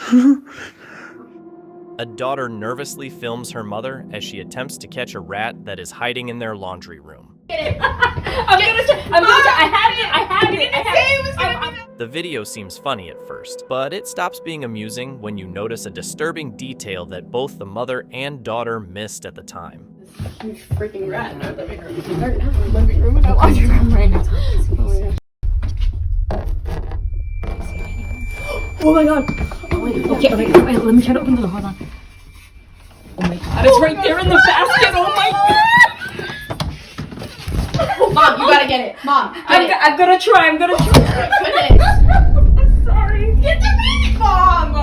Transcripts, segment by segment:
A daughter nervously films her mother as she attempts to catch a rat that is hiding in their laundry room. The video seems funny at first, but it stops being amusing when you notice a disturbing detail that both the mother and daughter missed at the time. Huge freaking rat in our living room. Or not our living room, in our laundry room right now. Oh my god! Okay, wait, let me try to open the door. Hold on. Oh my god, it's right there in the basket! Oh my god! Mom, you gotta get it. Mom, I'm gonna try. Oh my goodness. I'm sorry. Get the baby, Mom!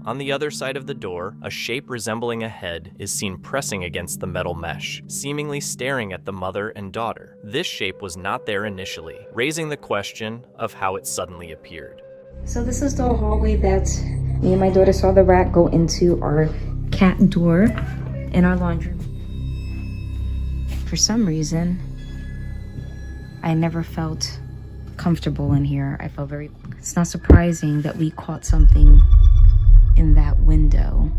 On the other side of the door, a shape resembling a head is seen pressing against the metal mesh, seemingly staring at the mother and daughter. This shape was not there initially, raising the question of how it suddenly appeared. So this is the hallway that me and my daughter saw the rat go into our cat door in our laundry room. For some reason, I never felt comfortable in here. I felt it's not surprising that we caught something in that window.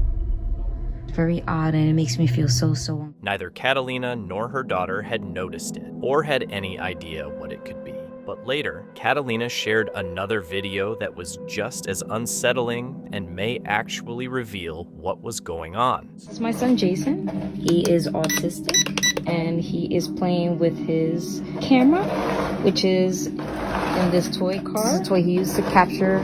Very odd, and it makes me feel so. Neither Catalina nor her daughter had noticed it, or had any idea what it could be. But later, Catalina shared another video that was just as unsettling and may actually reveal what was going on. This is my son Jason. He is autistic, and he is playing with his camera, which is in this toy car. This is a toy he used to capture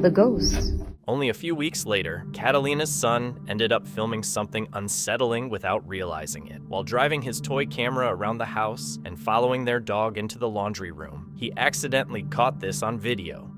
the ghost. Only a few weeks later, Catalina's son ended up filming something unsettling without realizing it. While driving his toy camera around the house and following their dog into the laundry room, he accidentally caught this on video.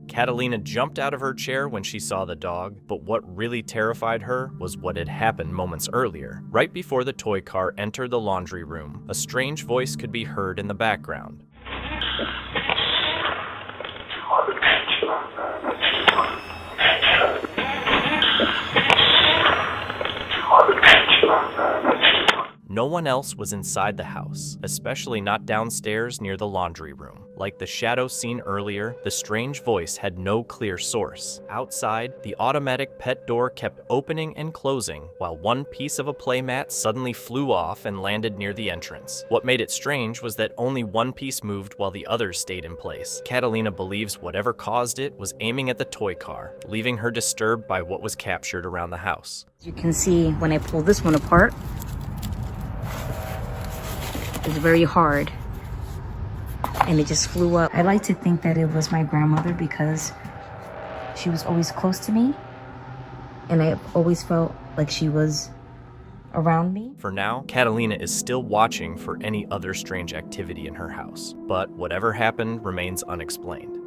Catalina jumped out of her chair when she saw the dog, but what really terrified her was what had happened moments earlier. Right before the toy car entered the laundry room, a strange voice could be heard in the background. No one else was inside the house, especially not downstairs near the laundry room. Like the shadow seen earlier, the strange voice had no clear source. Outside, the automatic pet door kept opening and closing, while one piece of a playmat suddenly flew off and landed near the entrance. What made it strange was that only one piece moved while the others stayed in place. Catalina believes whatever caused it was aiming at the toy car, leaving her disturbed by what was captured around the house. As you can see, when I pull this one apart, it's very hard. and it just flew up. I like to think that it was my grandmother because she was always close to me, and I always felt like she was around me. For now, Catalina is still watching for any other strange activity in her house, but whatever happened remains unexplained.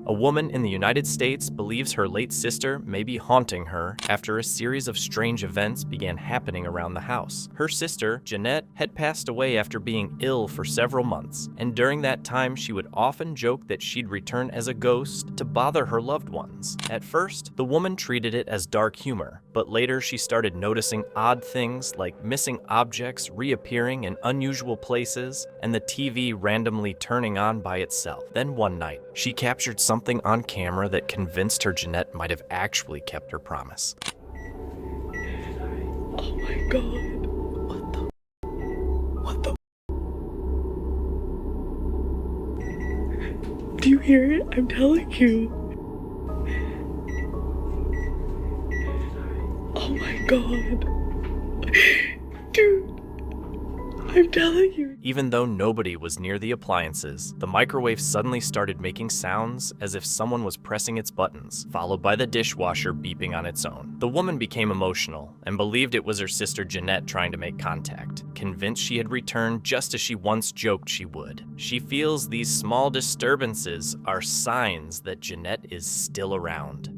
A woman in the United States believes her late sister may be haunting her after a series of strange events began happening around the house. Her sister, Jeanette, had passed away after being ill for several months, and during that time she would often joke that she'd return as a ghost to bother her loved ones. At first, the woman treated it as dark humor, but later she started noticing odd things like missing objects reappearing in unusual places and the TV randomly turning on by itself. Then one night, she captured something on camera that convinced her Jeanette might have actually kept her promise. Oh my God. What the? Do you hear it? I'm telling you. Oh my God. Dude. I'm telling you. Even though nobody was near the appliances, the microwave suddenly started making sounds as if someone was pressing its buttons, followed by the dishwasher beeping on its own. The woman became emotional and believed it was her sister Jeanette trying to make contact, convinced she had returned just as she once joked she would. She feels these small disturbances are signs that Jeanette is still around.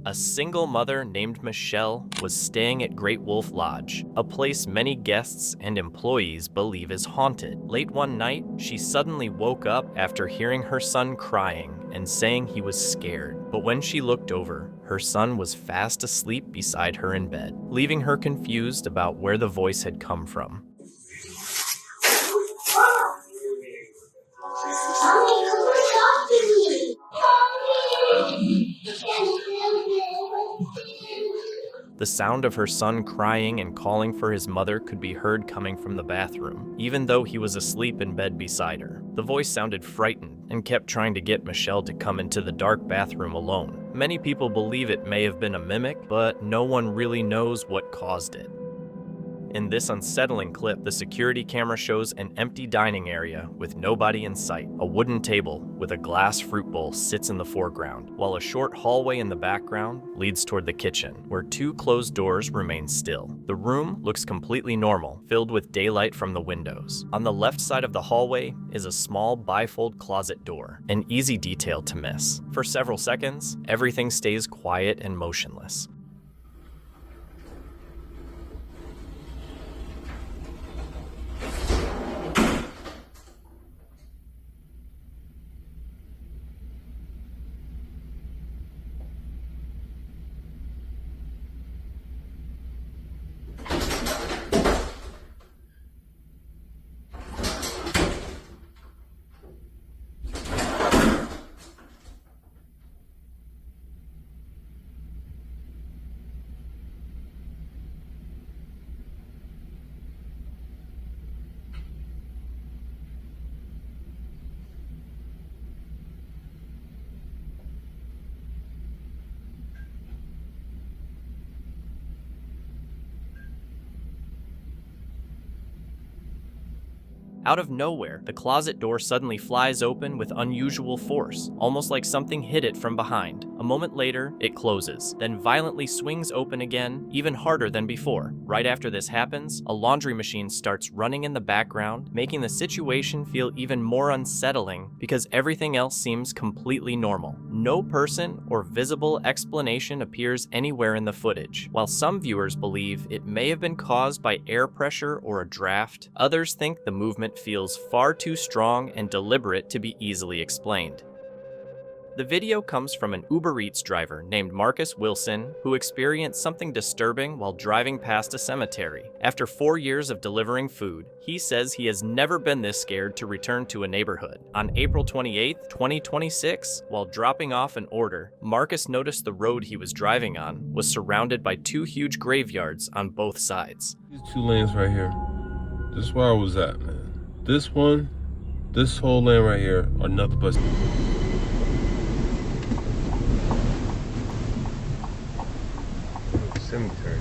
A single mother named Michelle was staying at Great Wolf Lodge, a place many guests and employees believe is haunted. Late one night, she suddenly woke up after hearing her son crying and saying he was scared. But when she looked over, her son was fast asleep beside her in bed, leaving her confused about where the voice had come from. The sound of her son crying and calling for his mother could be heard coming from the bathroom, even though he was asleep in bed beside her. The voice sounded frightened and kept trying to get Michelle to come into the dark bathroom alone. Many people believe it may have been a mimic, but no one really knows what caused it. In this unsettling clip, the security camera shows an empty dining area with nobody in sight. A wooden table with a glass fruit bowl sits in the foreground, while a short hallway in the background leads toward the kitchen, where two closed doors remain still. The room looks completely normal, filled with daylight from the windows. On the left side of the hallway is a small bifold closet door, an easy detail to miss. For several seconds, everything stays quiet and motionless. Out of nowhere, the closet door suddenly flies open with unusual force, almost like something hit it from behind. A moment later, it closes, then violently swings open again, even harder than before. Right after this happens, a laundry machine starts running in the background, making the situation feel even more unsettling because everything else seems completely normal. No person or visible explanation appears anywhere in the footage. While some viewers believe it may have been caused by air pressure or a draft, others think the movement feels far too strong and deliberate to be easily explained. The video comes from an Uber Eats driver named Marcus Wilson, who experienced something disturbing while driving past a cemetery. After 4 years of delivering food, he says he has never been this scared to return to a neighborhood. On April 28, 2026, while dropping off an order, Marcus noticed the road he was driving on was surrounded by two huge graveyards on both sides. These two lanes right here, this is where I was at, man. This one, this whole lane right here are nothing but cemetery.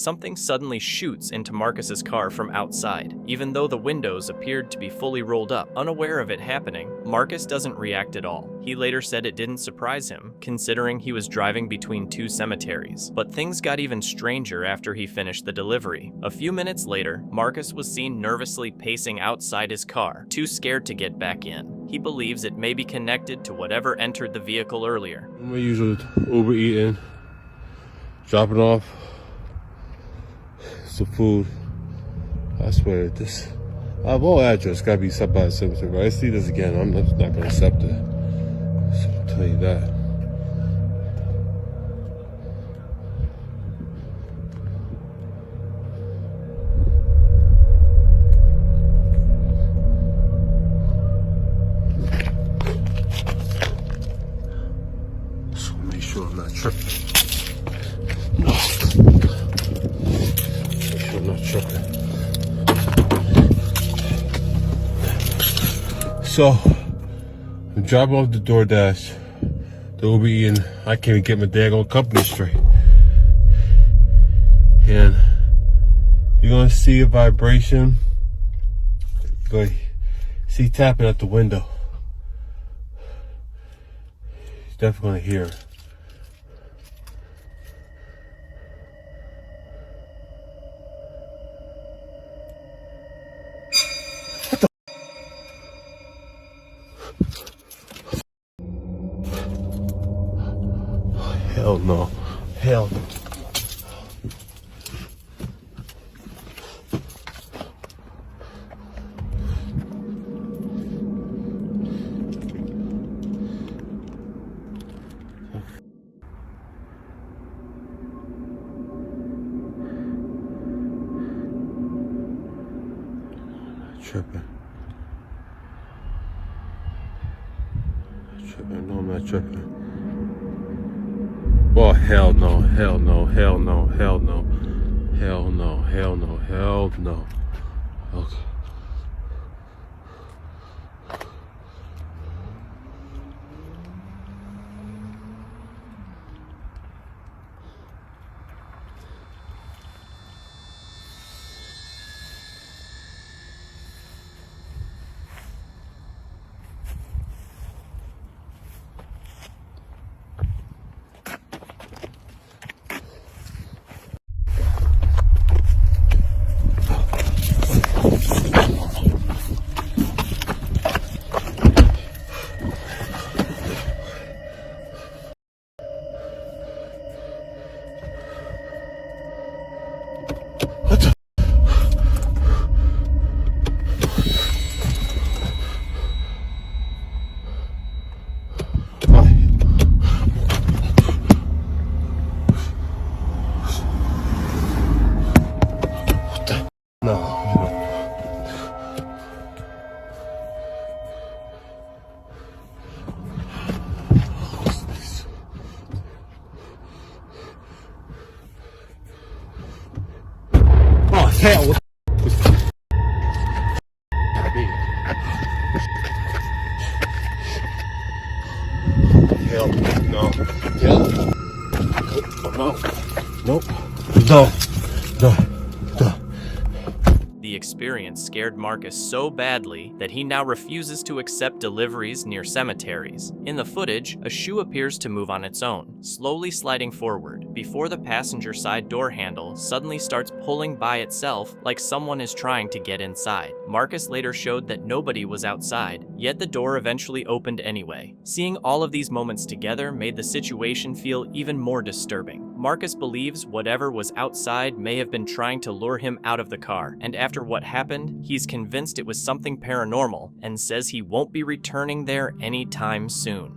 something suddenly shoots into Marcus's car from outside, even though the windows appeared to be fully rolled up. Unaware of it happening, Marcus doesn't react at all. He later said it didn't surprise him, considering he was driving between 2 cemeteries. But things got even stranger after he finished the delivery. A few minutes later, Marcus was seen nervously pacing outside his car, too scared to get back in. He believes it may be connected to whatever entered the vehicle earlier. My usual Uber eating, dropping off some food. I swear this. I have all address gotta be accepted by the cemetery. If I see this again, I'm just not gonna accept it. So I'll tell you that. So make sure I'm not tripping. No. Make sure I'm not tripping. So, I'm dropping off the DoorDash, the Uber eating. I can't even get my daggone company straight. And you're gonna see a vibration. You're gonna see tapping at the window. You're definitely gonna hear it. Hell no. Hell no. Tripping. No, I'm not tripping. Oh, hell no, hell no, hell no, hell no, hell no, hell no, hell no. Okay. Hell, what hell, no. Hell. No. Nope. No. No. No. The experience scared Marcus so badly that he now refuses to accept deliveries near cemeteries. In the footage, a shoe appears to move on its own, slowly sliding forward, before the passenger side door handle suddenly starts pulling by itself like someone is trying to get inside. Marcus later showed that nobody was outside, yet the door eventually opened anyway. Seeing all of these moments together made the situation feel even more disturbing. Marcus believes whatever was outside may have been trying to lure him out of the car, and after what happened, he's convinced it was something paranormal and says he won't be returning there anytime soon.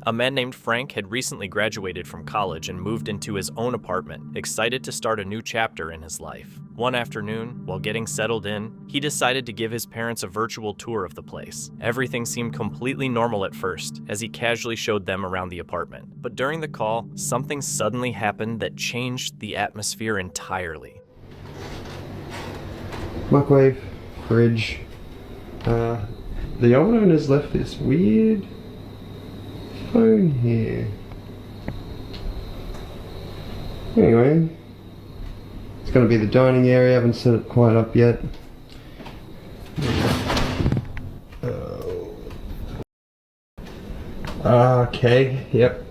A man named Frank had recently graduated from college and moved into his own apartment, excited to start a new chapter in his life. One afternoon, while getting settled in, he decided to give his parents a virtual tour of the place. Everything seemed completely normal at first, as he casually showed them around the apartment. But during the call, something suddenly happened that changed the atmosphere entirely. Microwave, fridge. The old owner's left this weird phone here. Anyway, going to be the dining area. I haven't set it quite up yet. Okay, yep,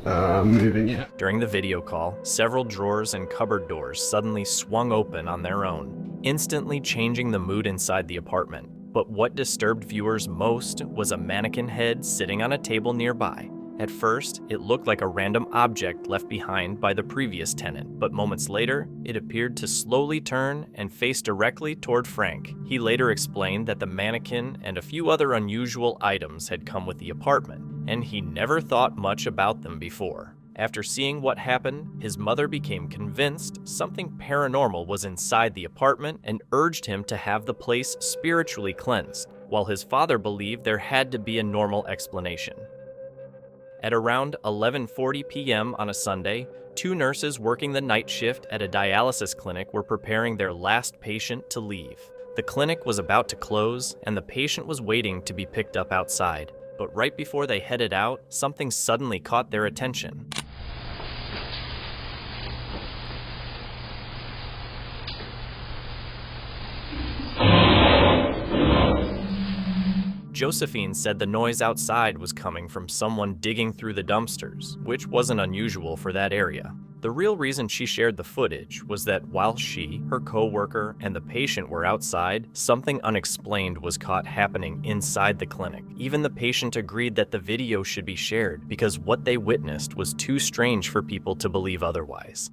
moving it. During the video call, several drawers and cupboard doors suddenly swung open on their own, instantly changing the mood inside the apartment. But what disturbed viewers most was a mannequin head sitting on a table nearby. At first, it looked like a random object left behind by the previous tenant, but moments later, it appeared to slowly turn and face directly toward Frank. He later explained that the mannequin and a few other unusual items had come with the apartment, and he never thought much about them before. After seeing what happened, his mother became convinced something paranormal was inside the apartment and urged him to have the place spiritually cleansed, while his father believed there had to be a normal explanation. At around 11:40 p.m. on a Sunday, 2 nurses working the night shift at a dialysis clinic were preparing their last patient to leave. The clinic was about to close, and the patient was waiting to be picked up outside. But right before they headed out, something suddenly caught their attention. Josephine said the noise outside was coming from someone digging through the dumpsters, which wasn't unusual for that area. The real reason she shared the footage was that while she, her co-worker, and the patient were outside, something unexplained was caught happening inside the clinic. Even the patient agreed that the video should be shared because what they witnessed was too strange for people to believe otherwise.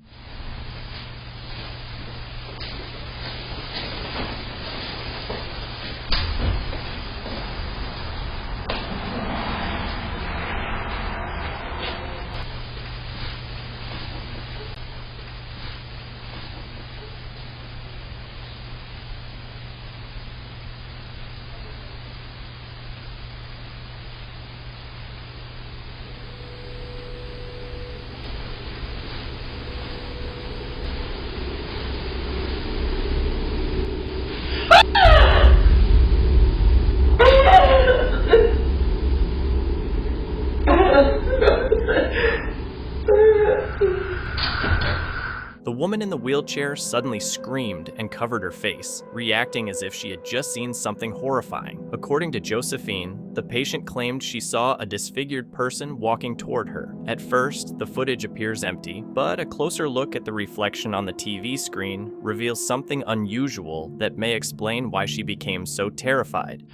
The woman in the wheelchair suddenly screamed and covered her face, reacting as if she had just seen something horrifying. According to Josephine, the patient claimed she saw a disfigured person walking toward her. At first, the footage appears empty, but a closer look at the reflection on the TV screen reveals something unusual that may explain why she became so terrified.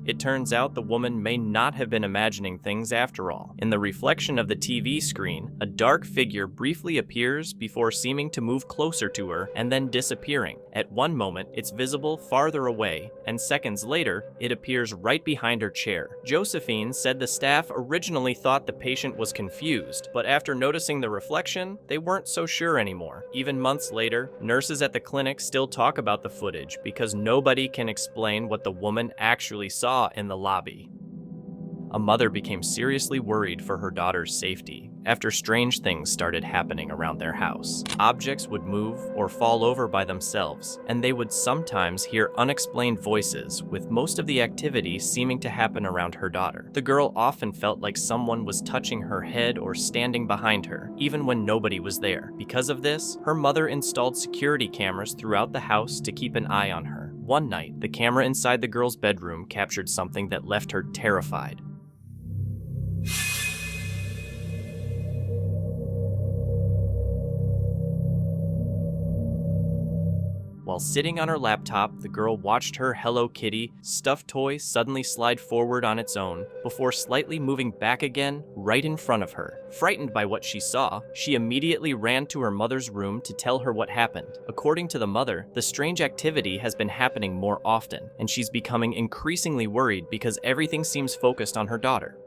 It turns out the woman may not have been imagining things after all. In the reflection of the TV screen, a dark figure briefly appears before seeming to move closer to her and then disappearing. At one moment, it's visible farther away, and seconds later, it appears right behind her chair. Josephine said the staff originally thought the patient was confused, but after noticing the reflection, they weren't so sure anymore. Even months later, nurses at the clinic still talk about the footage because nobody can explain what the woman actually saw in the lobby. A mother became seriously worried for her daughter's safety after strange things started happening around their house. Objects would move or fall over by themselves, and they would sometimes hear unexplained voices, with most of the activity seeming to happen around her daughter. The girl often felt like someone was touching her head or standing behind her, even when nobody was there. Because of this, her mother installed security cameras throughout the house to keep an eye on her. One night, the camera inside the girl's bedroom captured something that left her terrified. While sitting on her laptop, the girl watched her Hello Kitty stuffed toy suddenly slide forward on its own, before slightly moving back again right in front of her. Frightened by what she saw, she immediately ran to her mother's room to tell her what happened. According to the mother, the strange activity has been happening more often, and she's becoming increasingly worried because everything seems focused on her daughter.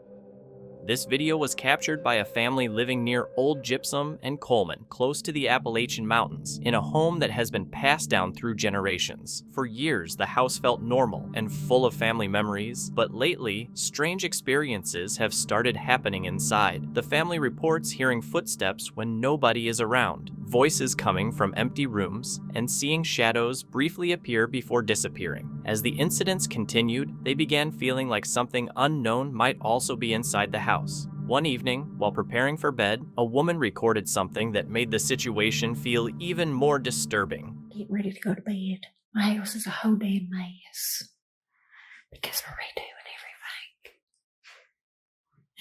This video was captured by a family living near Old Gypsum and Coleman, close to the Appalachian Mountains, in a home that has been passed down through generations. For years, the house felt normal and full of family memories, but lately, strange experiences have started happening inside. The family reports hearing footsteps when nobody is around, voices coming from empty rooms, and seeing shadows briefly appear before disappearing. As the incidents continued, they began feeling like something unknown might also be inside the house. One evening, while preparing for bed, a woman recorded something that made the situation feel even more disturbing. Getting ready to go to bed. My house is a whole damn mess. Because we're redoing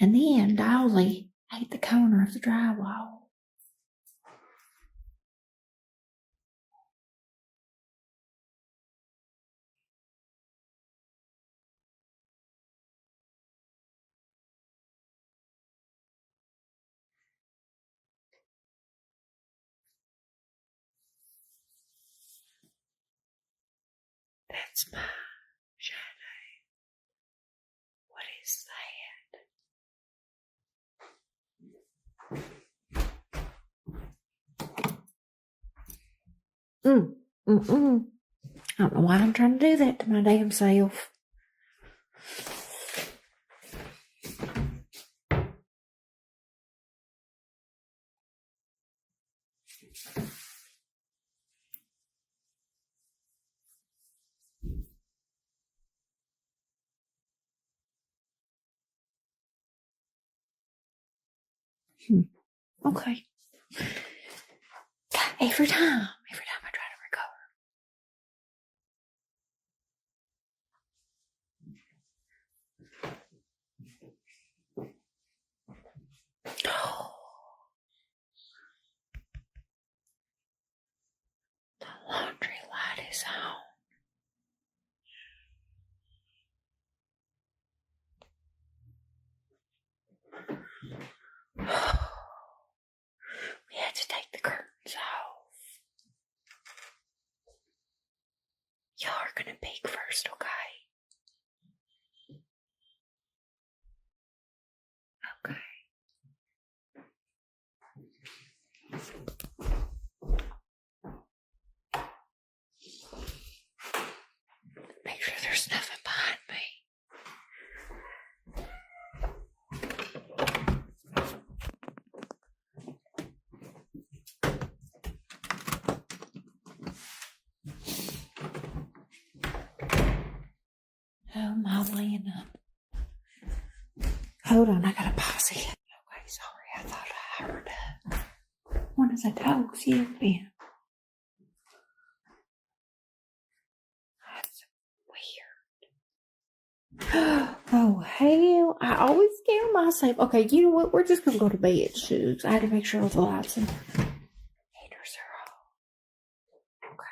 everything. And then Dolly ate the corner of the drywall. That's my shadow. What is that? I don't know why I'm trying to do that to my damn self. Okay. Every time I try to recover. The laundry light is on. We had to take the curtains off. Y'all are gonna peek first, okay? Okay. Make sure there's nothing behind me. Oh, my Lena. Hold on, I gotta pause it. Okay, sorry, I thought I heard one of the dogs yelping. That's weird. Oh, hell, I always scare myself. Okay, you know what? We're just gonna go to bed, shoes. I had to make sure all the lights and heaters are off. Okay.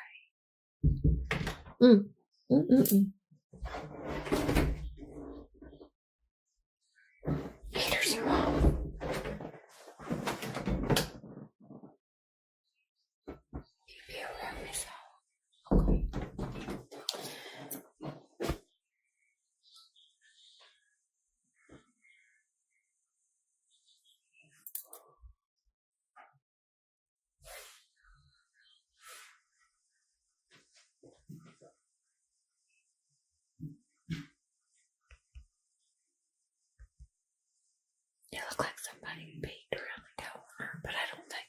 Heaters are off. Keep your room is off. Okay. It looked like somebody peeked around the corner, but I don't think.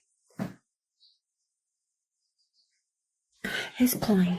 It's plain.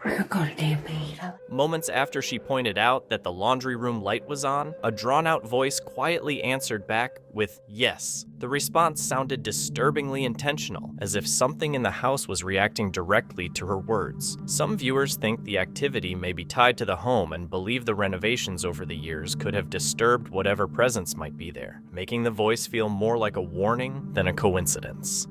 We're gonna go to damn bed. Moments after she pointed out that the laundry room light was on, a drawn-out voice quietly answered back with yes. The response sounded disturbingly intentional, as if something in the house was reacting directly to her words. Some viewers think the activity may be tied to the home and believe the renovations over the years could have disturbed whatever presence might be there, making the voice feel more like a warning than a coincidence.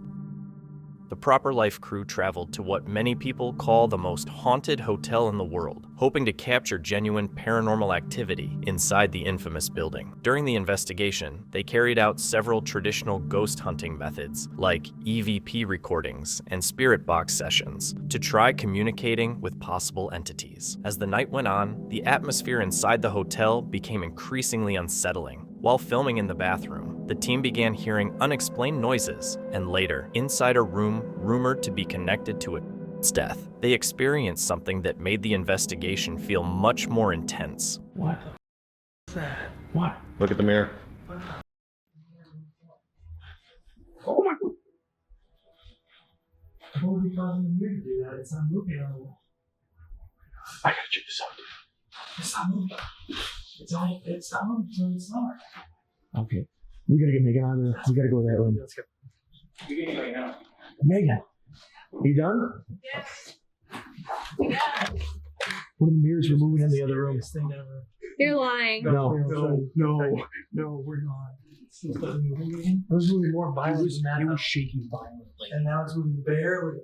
The Proper Life crew traveled to what many people call the most haunted hotel in the world, hoping to capture genuine paranormal activity inside the infamous building. During the investigation, they carried out several traditional ghost hunting methods, like EVP recordings and spirit box sessions, to try communicating with possible entities. As the night went on, the atmosphere inside the hotel became increasingly unsettling. While filming in the bathroom, the team began hearing unexplained noises, and later, inside a room rumored to be connected to its death, they experienced something that made the investigation feel much more intense. What? What's that? What? Look at the mirror. Oh my god! What would be causing the mirror to do that? It's not moving on the wall. I gotta check this out, dude. It's not moving. It's not moving, so it's not. Okay. We gotta get Megan out of there. We gotta go to that room. Let's go. We gotta get Megan out. Megan! You done? Yes. One of the mirrors were moving in the other room. You're lying. No, we're not. It still doesn't move again. It was moving more violently than that. It was shaking violently. And now it's moving barely.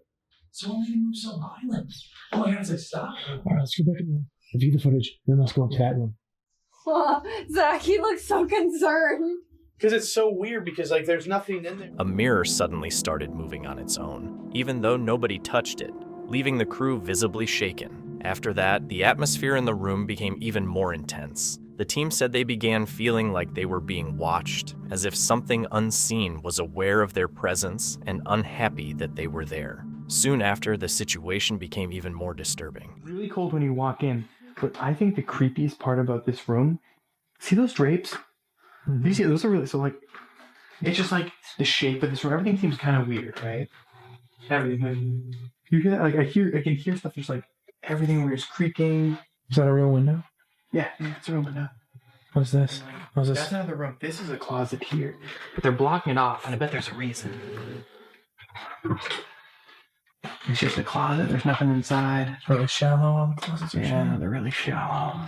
So why did it move so violent? Oh my god, it's like stop. Alright, let's go back in the room. Review the footage, then let's go into that room. Zach, he looks so concerned. Because it's so weird because, like, there's nothing in there. A mirror suddenly started moving on its own, even though nobody touched it, leaving the crew visibly shaken. After that, the atmosphere in the room became even more intense. The team said they began feeling like they were being watched, as if something unseen was aware of their presence and unhappy that they were there. Soon after, the situation became even more disturbing. Really cold when you walk in, but I think the creepiest part about this room, see those drapes? Mm-hmm. You see, those are really, so like, it's just like the shape of this room. Everything seems kind of weird, right? Everything. You hear that? Like, I can hear stuff. There's like everything weird is creaking. Is that a real window? Yeah, it's a real window. What's this? What's this? That's another room. This is a closet here, but they're blocking it off, and I bet there's a reason. It's just a closet. There's nothing inside. It's really shallow. All the closets are shallow. They're really shallow.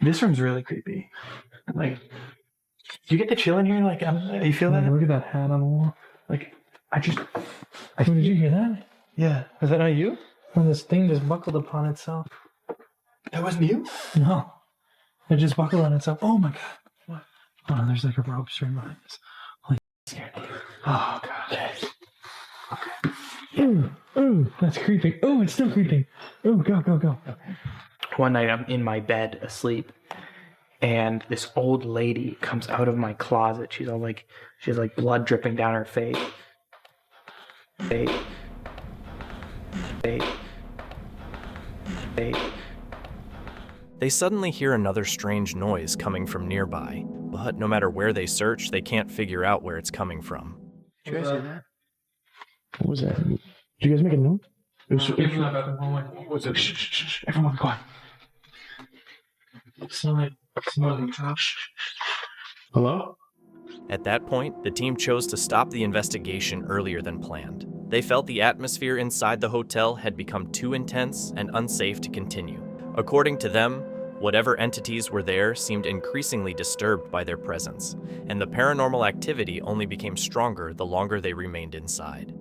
This room's really creepy. Like, do you get the chill in here? Like, you feel that? Look at that hat on the wall. Like, did you hear that? Yeah. Was that not you? When this thing just buckled upon itself. That wasn't you? No. It just buckled on itself. Oh my god. What? Oh, there's like a rope string behind us. Holy scared me. Oh god. Okay. Ooh, that's creeping. Ooh, it's still creeping. Ooh, go. Okay. One night I'm in my bed asleep, and this old lady comes out of my closet. She has like blood dripping down her face. They suddenly hear another strange noise coming from nearby, but no matter where they search, they can't figure out where it's coming from. Did you guys hear that? What was that? Did you guys make a note? What's it? Shh. Everyone be quiet. Hello? At that point, the team chose to stop the investigation earlier than planned. They felt the atmosphere inside the hotel had become too intense and unsafe to continue. According to them, whatever entities were there seemed increasingly disturbed by their presence, and the paranormal activity only became stronger the longer they remained inside.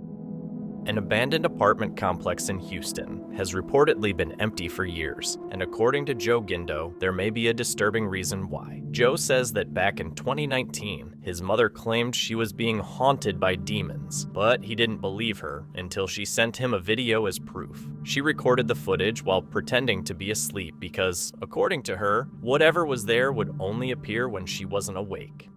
An abandoned apartment complex in Houston has reportedly been empty for years, and according to Joe Gindo, there may be a disturbing reason why. Joe says that back in 2019, his mother claimed she was being haunted by demons, but he didn't believe her until she sent him a video as proof. She recorded the footage while pretending to be asleep because, according to her, whatever was there would only appear when she wasn't awake.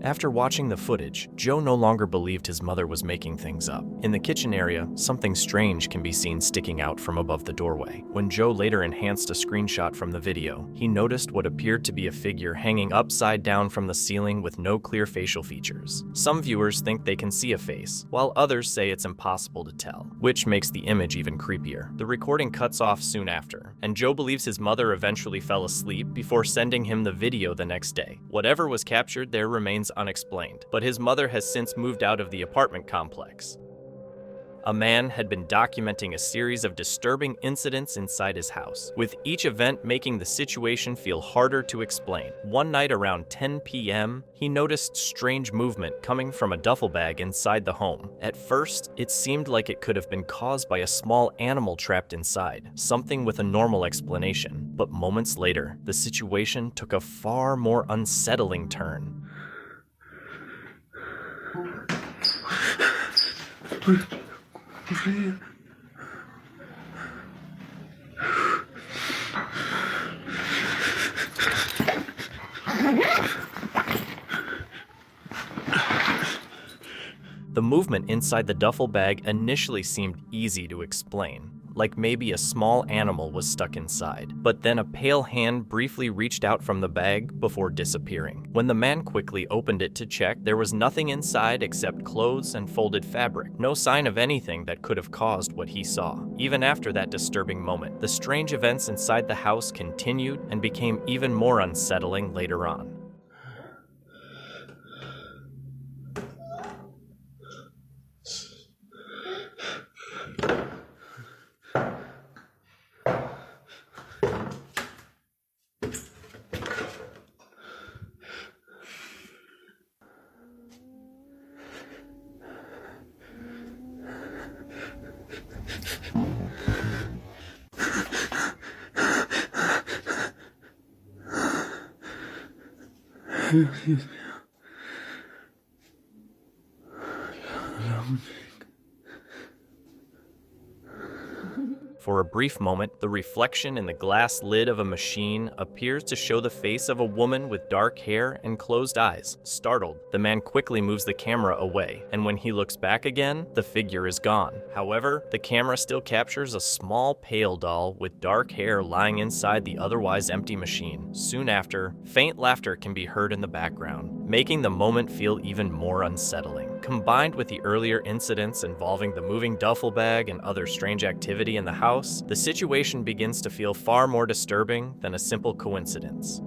After watching the footage, Joe no longer believed his mother was making things up. In the kitchen area, something strange can be seen sticking out from above the doorway. When Joe later enhanced a screenshot from the video, he noticed what appeared to be a figure hanging upside down from the ceiling with no clear facial features. Some viewers think they can see a face, while others say it's impossible to tell, which makes the image even creepier. The recording cuts off soon after, and Joe believes his mother eventually fell asleep before sending him the video the next day. Whatever was captured there remains unexplained, but his mother has since moved out of the apartment complex. A man had been documenting a series of disturbing incidents inside his house, with each event making the situation feel harder to explain. One night around 10 p.m., he noticed strange movement coming from a duffel bag inside the home. At first, it seemed like it could have been caused by a small animal trapped inside, something with a normal explanation. But moments later, the situation took a far more unsettling turn. The movement inside the duffel bag initially seemed easy to explain, like maybe a small animal was stuck inside. But then a pale hand briefly reached out from the bag before disappearing. When the man quickly opened it to check, there was nothing inside except clothes and folded fabric. No sign of anything that could have caused what he saw. Even after that disturbing moment, the strange events inside the house continued and became even more unsettling later on. For a brief moment, the reflection in the glass lid of a machine appears to show the face of a woman with dark hair and closed eyes. Startled, the man quickly moves the camera away, and when he looks back again, the figure is gone. However, the camera still captures a small pale doll with dark hair lying inside the otherwise empty machine. Soon after, faint laughter can be heard in the background, making the moment feel even more unsettling. Combined with the earlier incidents involving the moving duffel bag and other strange activity in the house, the situation begins to feel far more disturbing than a simple coincidence.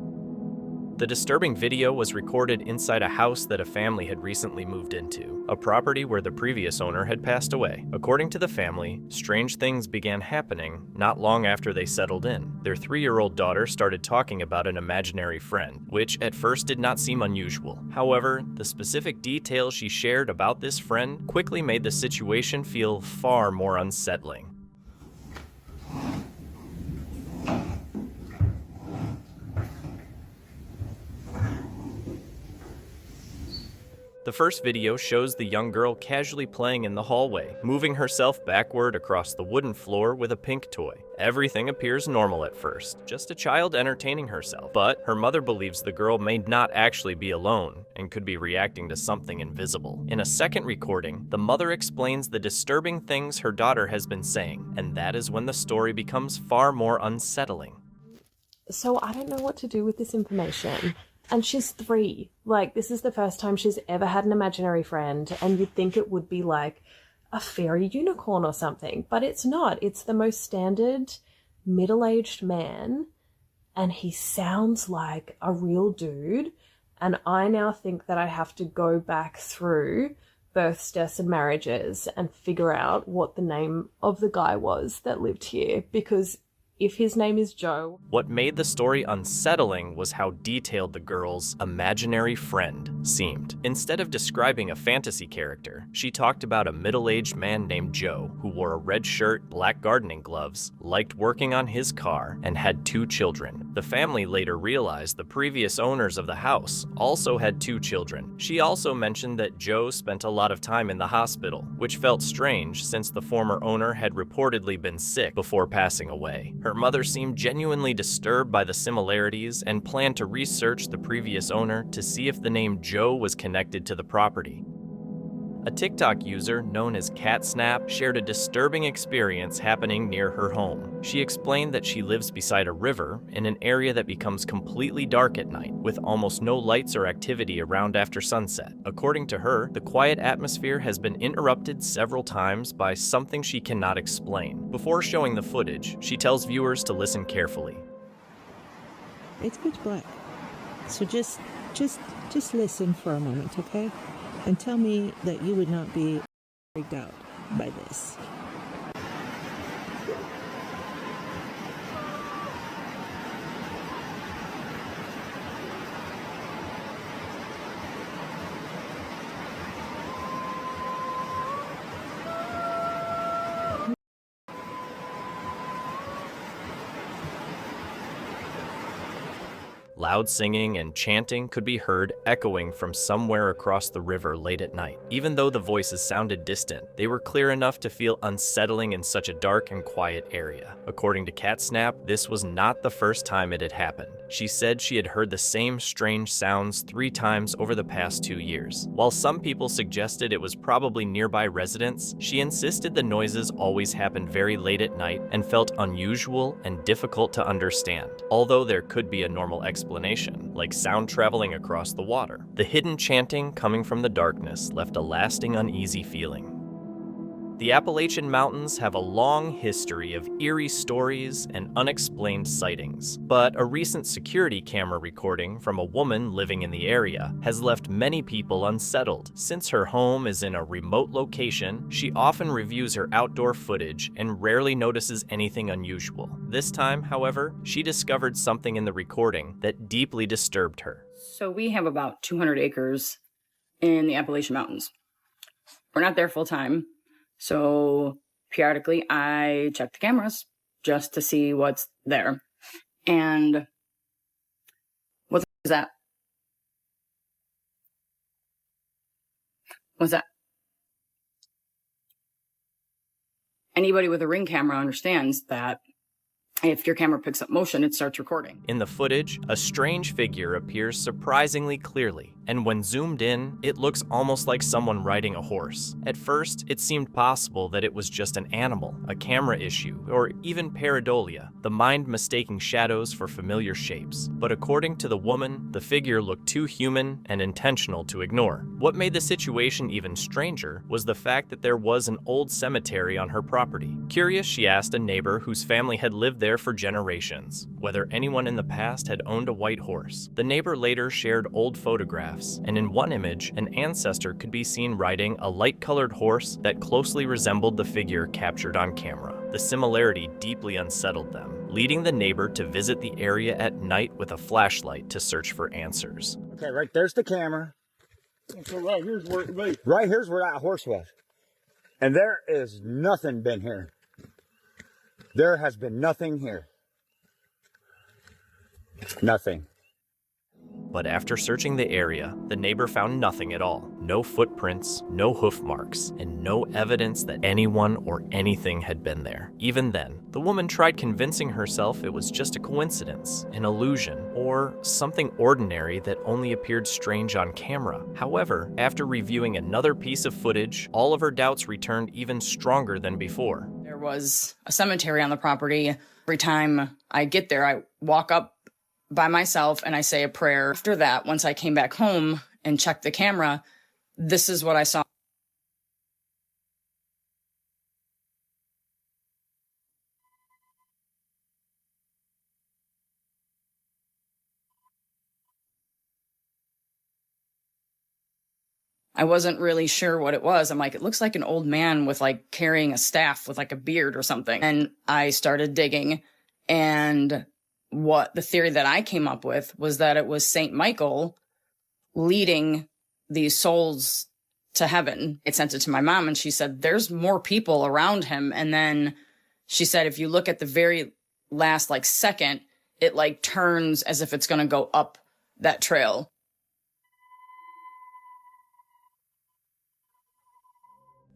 The disturbing video was recorded inside a house that a family had recently moved into, a property where the previous owner had passed away. According to the family, strange things began happening not long after they settled in. Their 3-year-old daughter started talking about an imaginary friend, which at first did not seem unusual. However, the specific details she shared about this friend quickly made the situation feel far more unsettling. The first video shows the young girl casually playing in the hallway, moving herself backward across the wooden floor with a pink toy. Everything appears normal at first, just a child entertaining herself. But her mother believes the girl may not actually be alone and could be reacting to something invisible. In a second recording, the mother explains the disturbing things her daughter has been saying, and that is when the story becomes far more unsettling. So I don't know what to do with this information. And she's 3. Like, this is the first time she's ever had an imaginary friend, and you'd think it would be like a fairy unicorn or something, but it's not. It's the most standard middle-aged man, and he sounds like a real dude. And I now think that I have to go back through births, deaths, and marriages and figure out what the name of the guy was that lived here, because if his name is Joe. What made the story unsettling was how detailed the girl's imaginary friend seemed. Instead of describing a fantasy character, she talked about a middle-aged man named Joe who wore a red shirt, black gardening gloves, liked working on his car, and had 2 children. The family later realized the previous owners of the house also had 2 children. She also mentioned that Joe spent a lot of time in the hospital, which felt strange since the former owner had reportedly been sick before passing away. Her mother seemed genuinely disturbed by the similarities and planned to research the previous owner to see if the name Joe was connected to the property. A TikTok user known as CatSnap shared a disturbing experience happening near her home. She explained that she lives beside a river in an area that becomes completely dark at night, with almost no lights or activity around after sunset. According to her, the quiet atmosphere has been interrupted several times by something she cannot explain. Before showing the footage, she tells viewers to listen carefully. It's pitch black. So just listen for a moment, okay? And tell me that you would not be freaked out by this. Loud singing and chanting could be heard echoing from somewhere across the river late at night. Even though the voices sounded distant, they were clear enough to feel unsettling in such a dark and quiet area. According to CatSnap, this was not the first time it had happened. She said she had heard the same strange sounds 3 times over the past 2 years. While some people suggested it was probably nearby residents, she insisted the noises always happened very late at night and felt unusual and difficult to understand, although there could be a normal explanation, like sound traveling across the water. The hidden chanting coming from the darkness left a lasting uneasy feeling. The Appalachian Mountains have a long history of eerie stories and unexplained sightings, but a recent security camera recording from a woman living in the area has left many people unsettled. Since her home is in a remote location, she often reviews her outdoor footage and rarely notices anything unusual. This time, however, she discovered something in the recording that deeply disturbed her. So we have about 200 acres in the Appalachian Mountains. We're not there full time. So periodically I check the cameras just to see what's there. And what's that? What's that? Anybody with a Ring camera understands that if your camera picks up motion, it starts recording. In the footage, a strange figure appears surprisingly clearly, and when zoomed in, it looks almost like someone riding a horse. At first, it seemed possible that it was just an animal, a camera issue, or even pareidolia, the mind mistaking shadows for familiar shapes. But according to the woman, the figure looked too human and intentional to ignore. What made the situation even stranger was the fact that there was an old cemetery on her property. Curious, she asked a neighbor whose family had lived there for generations whether anyone in the past had owned a white horse. The neighbor later shared old photographs, and in one image, an ancestor could be seen riding a light-colored horse that closely resembled the figure captured on camera. The similarity deeply unsettled them, leading the neighbor to visit the area at night with a flashlight to search for answers. Okay, right there's the camera. So right here's where that horse was. And there is nothing been here. There has been nothing here. Nothing. But after searching the area, the neighbor found nothing at all. No footprints, no hoof marks, and no evidence that anyone or anything had been there. Even then, the woman tried convincing herself it was just a coincidence, an illusion, or something ordinary that only appeared strange on camera. However, after reviewing another piece of footage, all of her doubts returned even stronger than before. There was a cemetery on the property. Every time I get there, I walk up by myself and I say a prayer. After that, once I came back home and checked the camera, this is what I saw. I wasn't really sure what it was. I'm like, it looks like an old man with like carrying a staff with like a beard or something. And I started digging, and what the theory that I came up with was that it was Saint Michael leading these souls to heaven. It sent it to my mom, and she said, there's more people around him. And then she said, if you look at the very last like second, it like turns as if it's gonna go up that trail.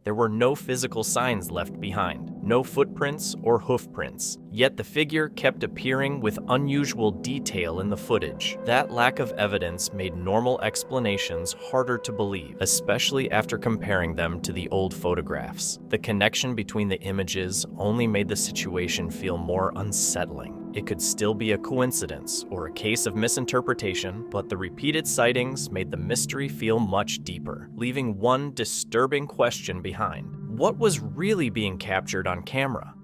There were no physical signs left behind, no footprints or hoof prints, yet the figure kept appearing with unusual detail in the footage. That lack of evidence made normal explanations harder to believe, especially after comparing them to the old photographs. The connection between the images only made the situation feel more unsettling. It could still be a coincidence or a case of misinterpretation, but the repeated sightings made the mystery feel much deeper, leaving one disturbing question behind. What was really being captured on camera?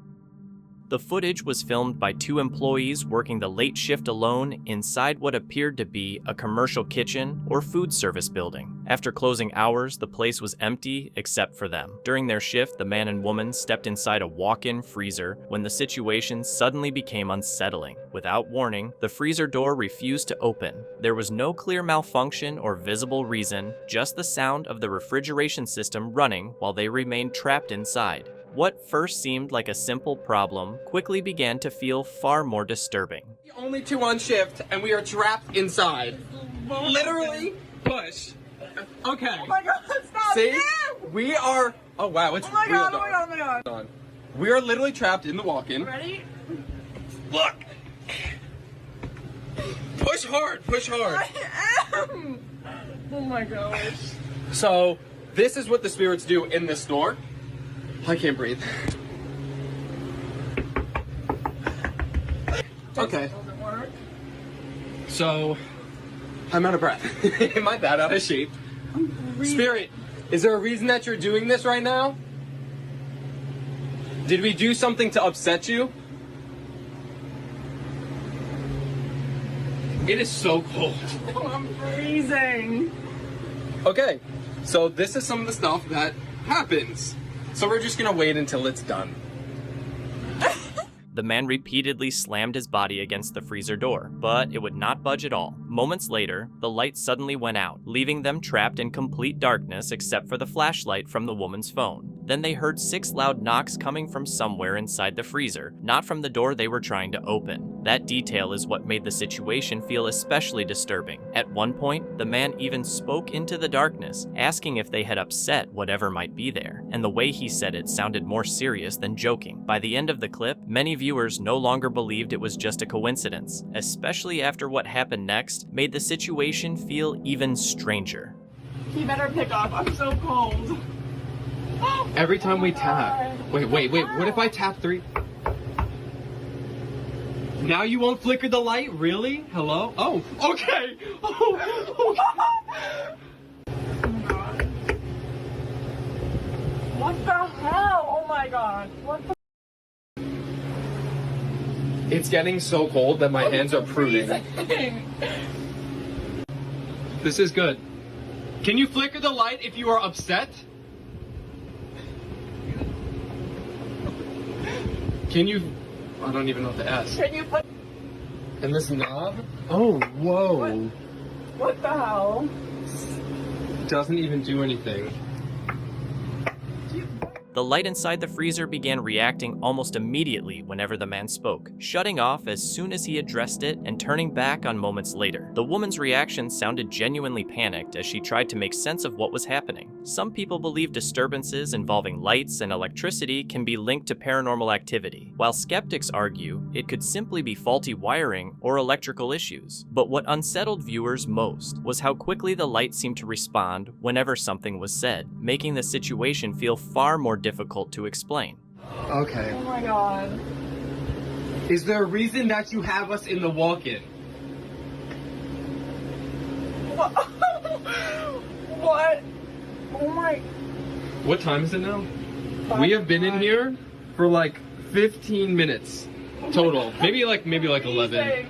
The footage was filmed by 2 employees working the late shift alone inside what appeared to be a commercial kitchen or food service building. After closing hours, the place was empty except for them. During their shift, the man and woman stepped inside a walk-in freezer when the situation suddenly became unsettling. Without warning, the freezer door refused to open. There was no clear malfunction or visible reason, just the sound of the refrigeration system running while they remained trapped inside. What first seemed like a simple problem quickly began to feel far more disturbing. Only 2 on shift, and we are trapped inside. Literally push. Okay. Oh my god, stop! See? No! We are. Oh wow, it's oh my real god, dark. oh my god, oh my god. We are literally trapped in the walk-in. Ready? Look! Push hard, push hard. I am! Oh my gosh. So, this is what the spirits do in this store. I can't breathe. Okay. Doesn't work. So, I'm out of breath. Am I that out of shape? Spirit, is there a reason that you're doing this right now? Did we do something to upset you? It is so cold. Oh, I'm freezing. Okay, so this is some of the stuff that happens. So we're just gonna wait until it's done. The man repeatedly slammed his body against the freezer door, but it would not budge at all. Moments later, the light suddenly went out, leaving them trapped in complete darkness except for the flashlight from the woman's phone. Then they heard 6 loud knocks coming from somewhere inside the freezer, not from the door they were trying to open. That detail is what made the situation feel especially disturbing. At one point, the man even spoke into the darkness, asking if they had upset whatever might be there, and the way he said it sounded more serious than joking. By the end of the clip, many viewers no longer believed it was just a coincidence, especially after what happened next made the situation feel even stranger. You better pick up, I'm so cold. Every time we tap. Wait, what if I tap 3? Now you won't flicker the light? Really? Hello? Oh, okay. Oh my god. What the hell? Oh my god. What the It's getting so cold that my hands are pruning. This is good. Can you flicker the light if you are upset? Can you... I don't even know what to ask. Can you put... And this knob? Oh, whoa. What the hell? Doesn't even do anything. The light inside the freezer began reacting almost immediately whenever the man spoke, shutting off as soon as he addressed it and turning back on moments later. The woman's reaction sounded genuinely panicked as she tried to make sense of what was happening. Some people believe disturbances involving lights and electricity can be linked to paranormal activity, while skeptics argue it could simply be faulty wiring or electrical issues. But what unsettled viewers most was how quickly the light seemed to respond whenever something was said, making the situation feel far more difficult to explain. Okay. Oh my god. Is there a reason that you have us in the walk-in? What? What? Oh my... What time is it now? We have been in here for like 15 minutes total. Maybe like 11.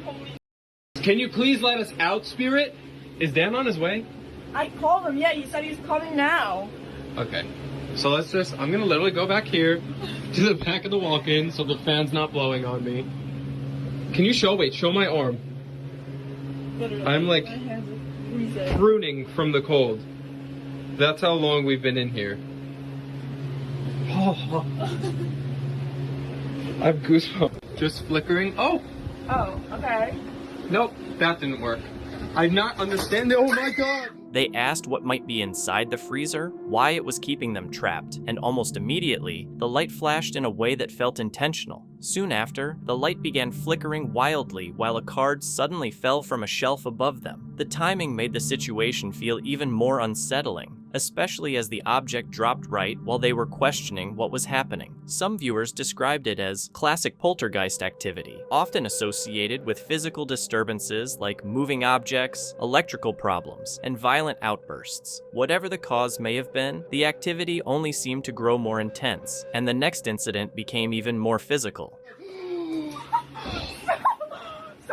Can you please let us out, Spirit? Is Dan on his way? I called him, yeah, he said he's coming now. Okay. So I'm gonna literally go back here to the back of the walk-in so the fan's not blowing on me. Can you show my arm? Literally, I'm like my hands are freezing. pruning from the cold. That's how long we've been in here. Oh. I have goosebumps. Just flickering. Oh, Oh, okay. Nope, that didn't work. I'm not understanding. Oh my god! They asked what might be inside the freezer, why it was keeping them trapped, and almost immediately, the light flashed in a way that felt intentional. Soon after, the light began flickering wildly while a card suddenly fell from a shelf above them. The timing made the situation feel even more unsettling, especially as the object dropped right while they were questioning what was happening. Some viewers described it as classic poltergeist activity, often associated with physical disturbances like moving objects, electrical problems, and violent outbursts. Whatever the cause may have been, the activity only seemed to grow more intense, and the next incident became even more physical.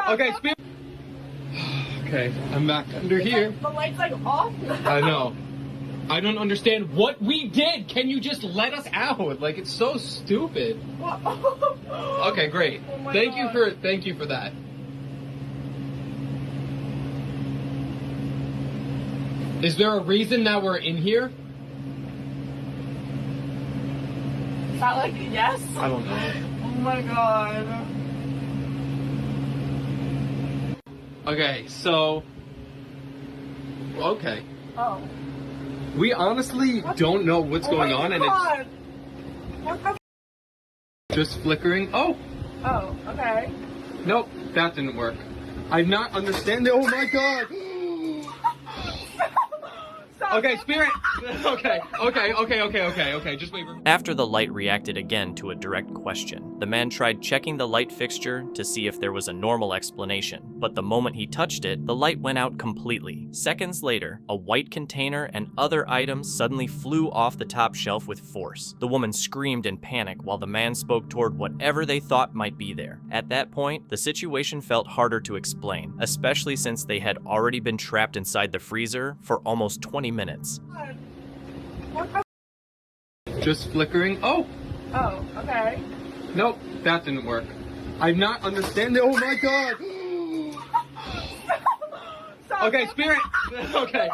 Okay, Spirit. Okay, I'm back under here. The light's like off. I know. I don't understand what we did. Can you just let us out? Like, it's so stupid. Okay, great. Oh thank you for that. Is there a reason that we're in here? Is that like a yes? I don't know. Oh my god. Okay, so okay. Oh. We honestly don't know what's going on, and it's just flickering. Oh. Oh, okay. Nope, that didn't work. I'm not understanding. Oh my god. Okay, Spirit. Okay. Just wait. After the light reacted again to a direct question, the man tried checking the light fixture to see if there was a normal explanation, but the moment he touched it, the light went out completely. Seconds later, a white container and other items suddenly flew off the top shelf with force. The woman screamed in panic while the man spoke toward whatever they thought might be there. At that point, the situation felt harder to explain, especially since they had already been trapped inside the freezer for almost 20 minutes. Just flickering. Oh. Oh, okay. Nope, that didn't work. I'm not understanding. Oh my god. Okay, Spirit. Okay.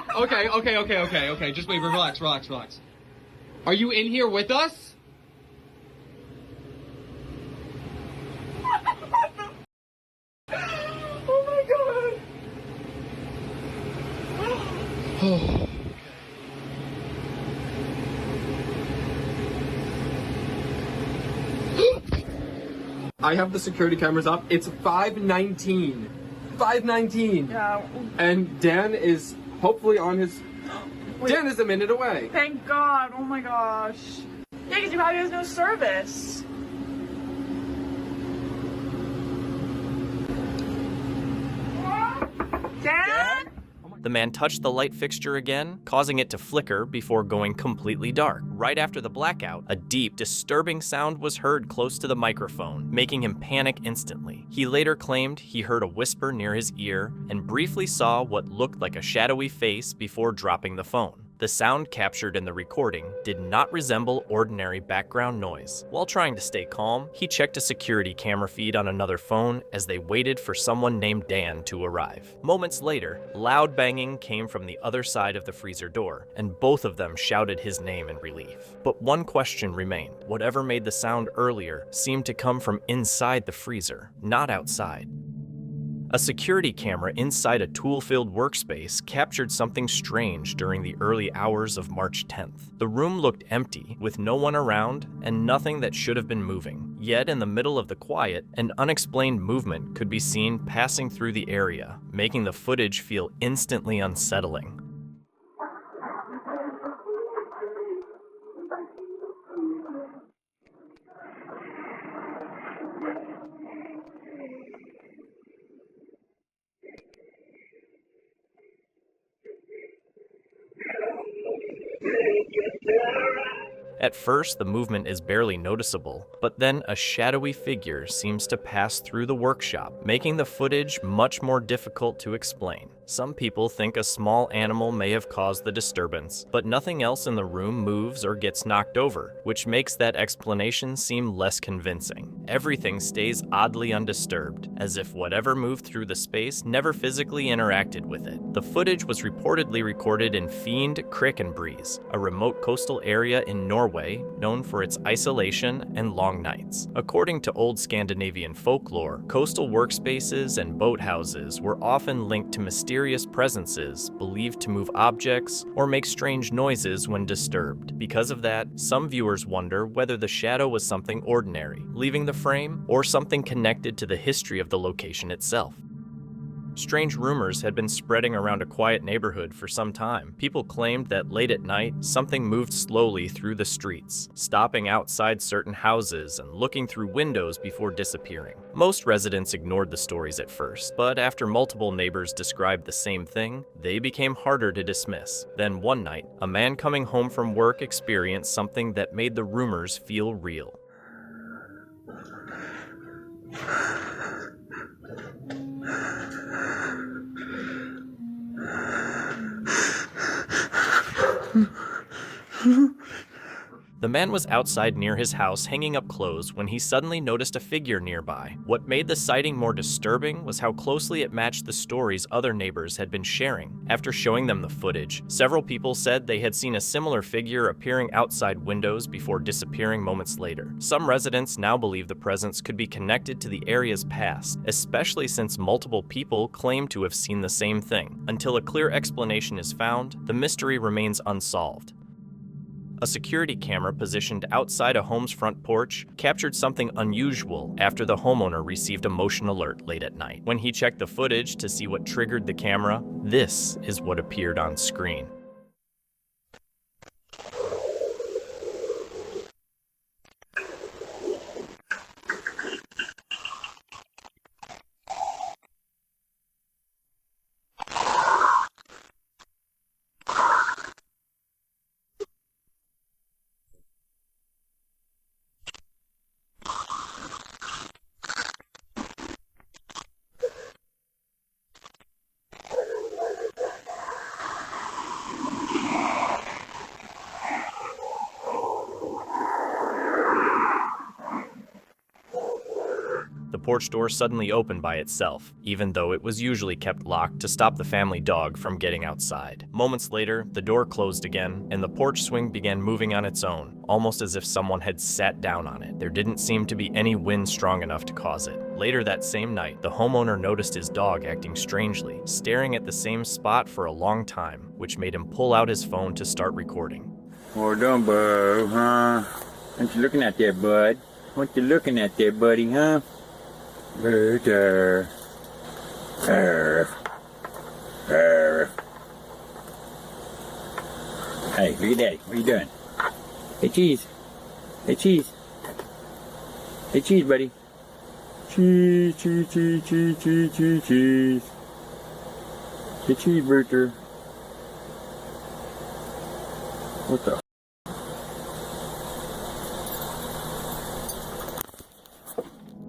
Just wait. Relax. Are you in here with us? Oh my god. Oh. I have the security cameras up. It's 5:19. 5:19. Yeah. And Dan is hopefully on his... Wait. Dan is a minute away. Thank God. Oh my gosh. Yeah, because he probably has no service. Dan? The man touched the light fixture again, causing it to flicker before going completely dark. Right after the blackout, a deep, disturbing sound was heard close to the microphone, making him panic instantly. He later claimed he heard a whisper near his ear and briefly saw what looked like a shadowy face before dropping the phone. The sound captured in the recording did not resemble ordinary background noise. While trying to stay calm, he checked a security camera feed on another phone as they waited for someone named Dan to arrive. Moments later, loud banging came from the other side of the freezer door, and both of them shouted his name in relief. But one question remained. Whatever made the sound earlier seemed to come from inside the freezer, not outside. A security camera inside a tool-filled workspace captured something strange during the early hours of March 10th. The room looked empty, with no one around and nothing that should have been moving. Yet in the middle of the quiet, an unexplained movement could be seen passing through the area, making the footage feel instantly unsettling. At first, the movement is barely noticeable, but then a shadowy figure seems to pass through the workshop, making the footage much more difficult to explain. Some people think a small animal may have caused the disturbance, but nothing else in the room moves or gets knocked over, which makes that explanation seem less convincing. Everything stays oddly undisturbed, as if whatever moved through the space never physically interacted with it. The footage was reportedly recorded in Fiend Breeze, a remote coastal area in Norway known for its isolation and long nights. According to old Scandinavian folklore, coastal workspaces and boathouses were often linked to mysterious presences believed to move objects or make strange noises when disturbed. Because of that, some viewers wonder whether the shadow was something ordinary, leaving the frame, or something connected to the history of the location itself. Strange rumors had been spreading around a quiet neighborhood for some time. People claimed that late at night, something moved slowly through the streets, stopping outside certain houses and looking through windows before disappearing. Most residents ignored the stories at first, but after multiple neighbors described the same thing, they became harder to dismiss. Then one night, a man coming home from work experienced something that made the rumors feel real. The man was outside near his house hanging up clothes when he suddenly noticed a figure nearby. What made the sighting more disturbing was how closely it matched the stories other neighbors had been sharing. After showing them the footage, several people said they had seen a similar figure appearing outside windows before disappearing moments later. Some residents now believe the presence could be connected to the area's past, especially since multiple people claim to have seen the same thing. Until a clear explanation is found, the mystery remains unsolved. A security camera positioned outside a home's front porch captured something unusual after the homeowner received a motion alert late at night. When he checked the footage to see what triggered the camera, this is what appeared on screen. The porch door suddenly opened by itself, even though it was usually kept locked to stop the family dog from getting outside. Moments later, the door closed again, and the porch swing began moving on its own, almost as if someone had sat down on it. There didn't seem to be any wind strong enough to cause it. Later that same night, the homeowner noticed his dog acting strangely, staring at the same spot for a long time, which made him pull out his phone to start recording. What done, bud, huh? What you looking at there, bud? What you looking at there, buddy, huh? Hey, there. Hey, look at Daddy. What are you doing? Hey, Cheese. Hey, Cheese. Hey, Cheese, buddy. Cheese, cheese, cheese, cheese, cheese, cheese, cheese. Hey, Cheeseburger. What the?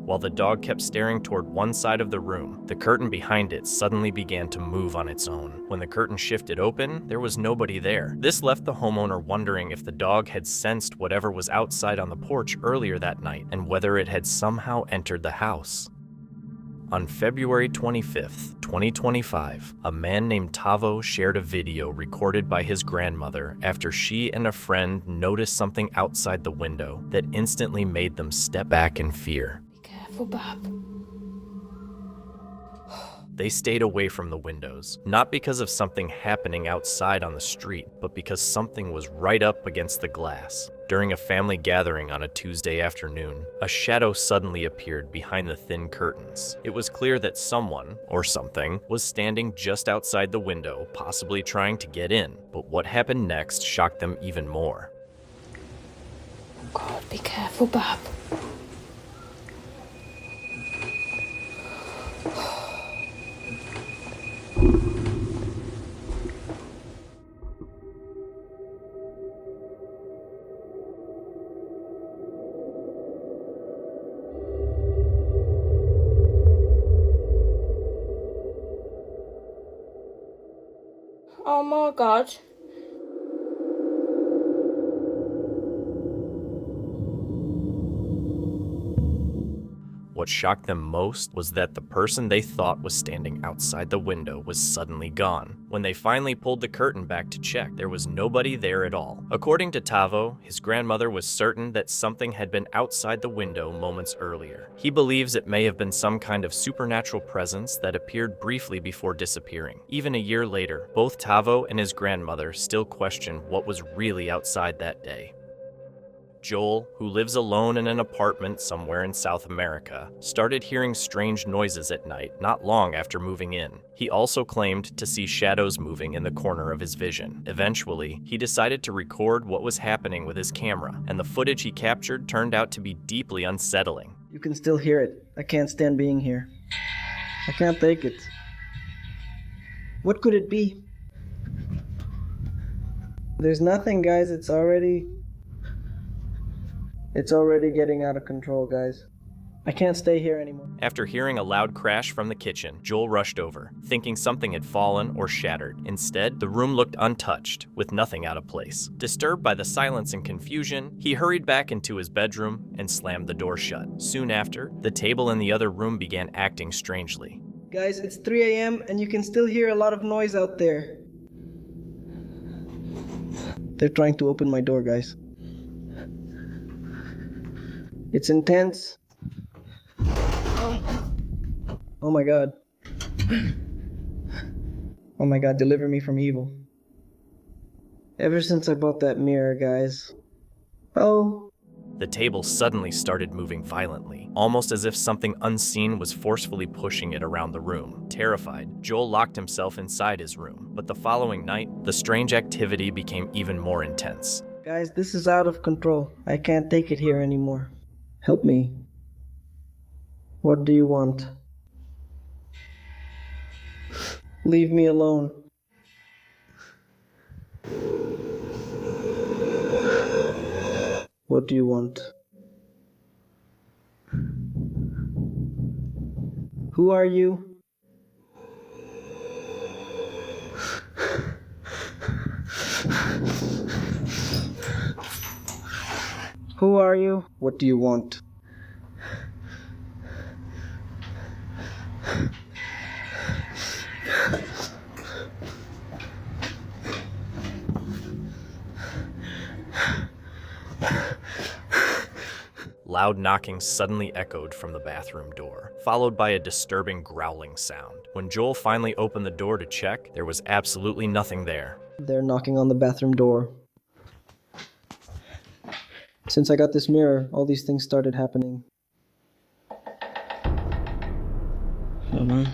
While the dog kept staring toward one side of the room, the curtain behind it suddenly began to move on its own. When the curtain shifted open, there was nobody there. This left the homeowner wondering if the dog had sensed whatever was outside on the porch earlier that night and whether it had somehow entered the house. On February 25th, 2025, a man named Tavo shared a video recorded by his grandmother after she and a friend noticed something outside the window that instantly made them step back in fear. Careful, Bob. They stayed away from the windows, not because of something happening outside on the street, but because something was right up against the glass. During a family gathering on a Tuesday afternoon, a shadow suddenly appeared behind the thin curtains. It was clear that someone, or something, was standing just outside the window, possibly trying to get in. But what happened next shocked them even more. Oh God, be careful, Bob. Oh my God. What shocked them most was that the person they thought was standing outside the window was suddenly gone. When they finally pulled the curtain back to check, there was nobody there at all. According to Tavo, his grandmother was certain that something had been outside the window moments earlier. He believes it may have been some kind of supernatural presence that appeared briefly before disappearing. Even a year later, both Tavo and his grandmother still question what was really outside that day. Joel, who lives alone in an apartment somewhere in South America, started hearing strange noises at night not long after moving in. He also claimed to see shadows moving in the corner of his vision. Eventually, he decided to record what was happening with his camera, and the footage he captured turned out to be deeply unsettling. You can still hear it. I can't stand being here. I can't take it. What could it be? There's nothing, guys. It's already getting out of control, guys. I can't stay here anymore. After hearing a loud crash from the kitchen, Joel rushed over, thinking something had fallen or shattered. Instead, the room looked untouched, with nothing out of place. Disturbed by the silence and confusion, he hurried back into his bedroom and slammed the door shut. Soon after, the table in the other room began acting strangely. Guys, it's 3 a.m. and you can still hear a lot of noise out there. They're trying to open my door, guys. It's intense. Oh my God. Oh my God, deliver me from evil. Ever since I bought that mirror, guys. Oh. The table suddenly started moving violently, almost as if something unseen was forcefully pushing it around the room. Terrified, Joel locked himself inside his room, but the following night, the strange activity became even more intense. Guys, this is out of control. I can't take it here anymore. Help me. What do you want? Leave me alone. What do you want? Who are you? Who are you? What do you want? Loud knocking suddenly echoed from the bathroom door, followed by a disturbing growling sound. When Joel finally opened the door to check, there was absolutely nothing there. They're knocking on the bathroom door. Since I got this mirror, all these things started happening. Come on.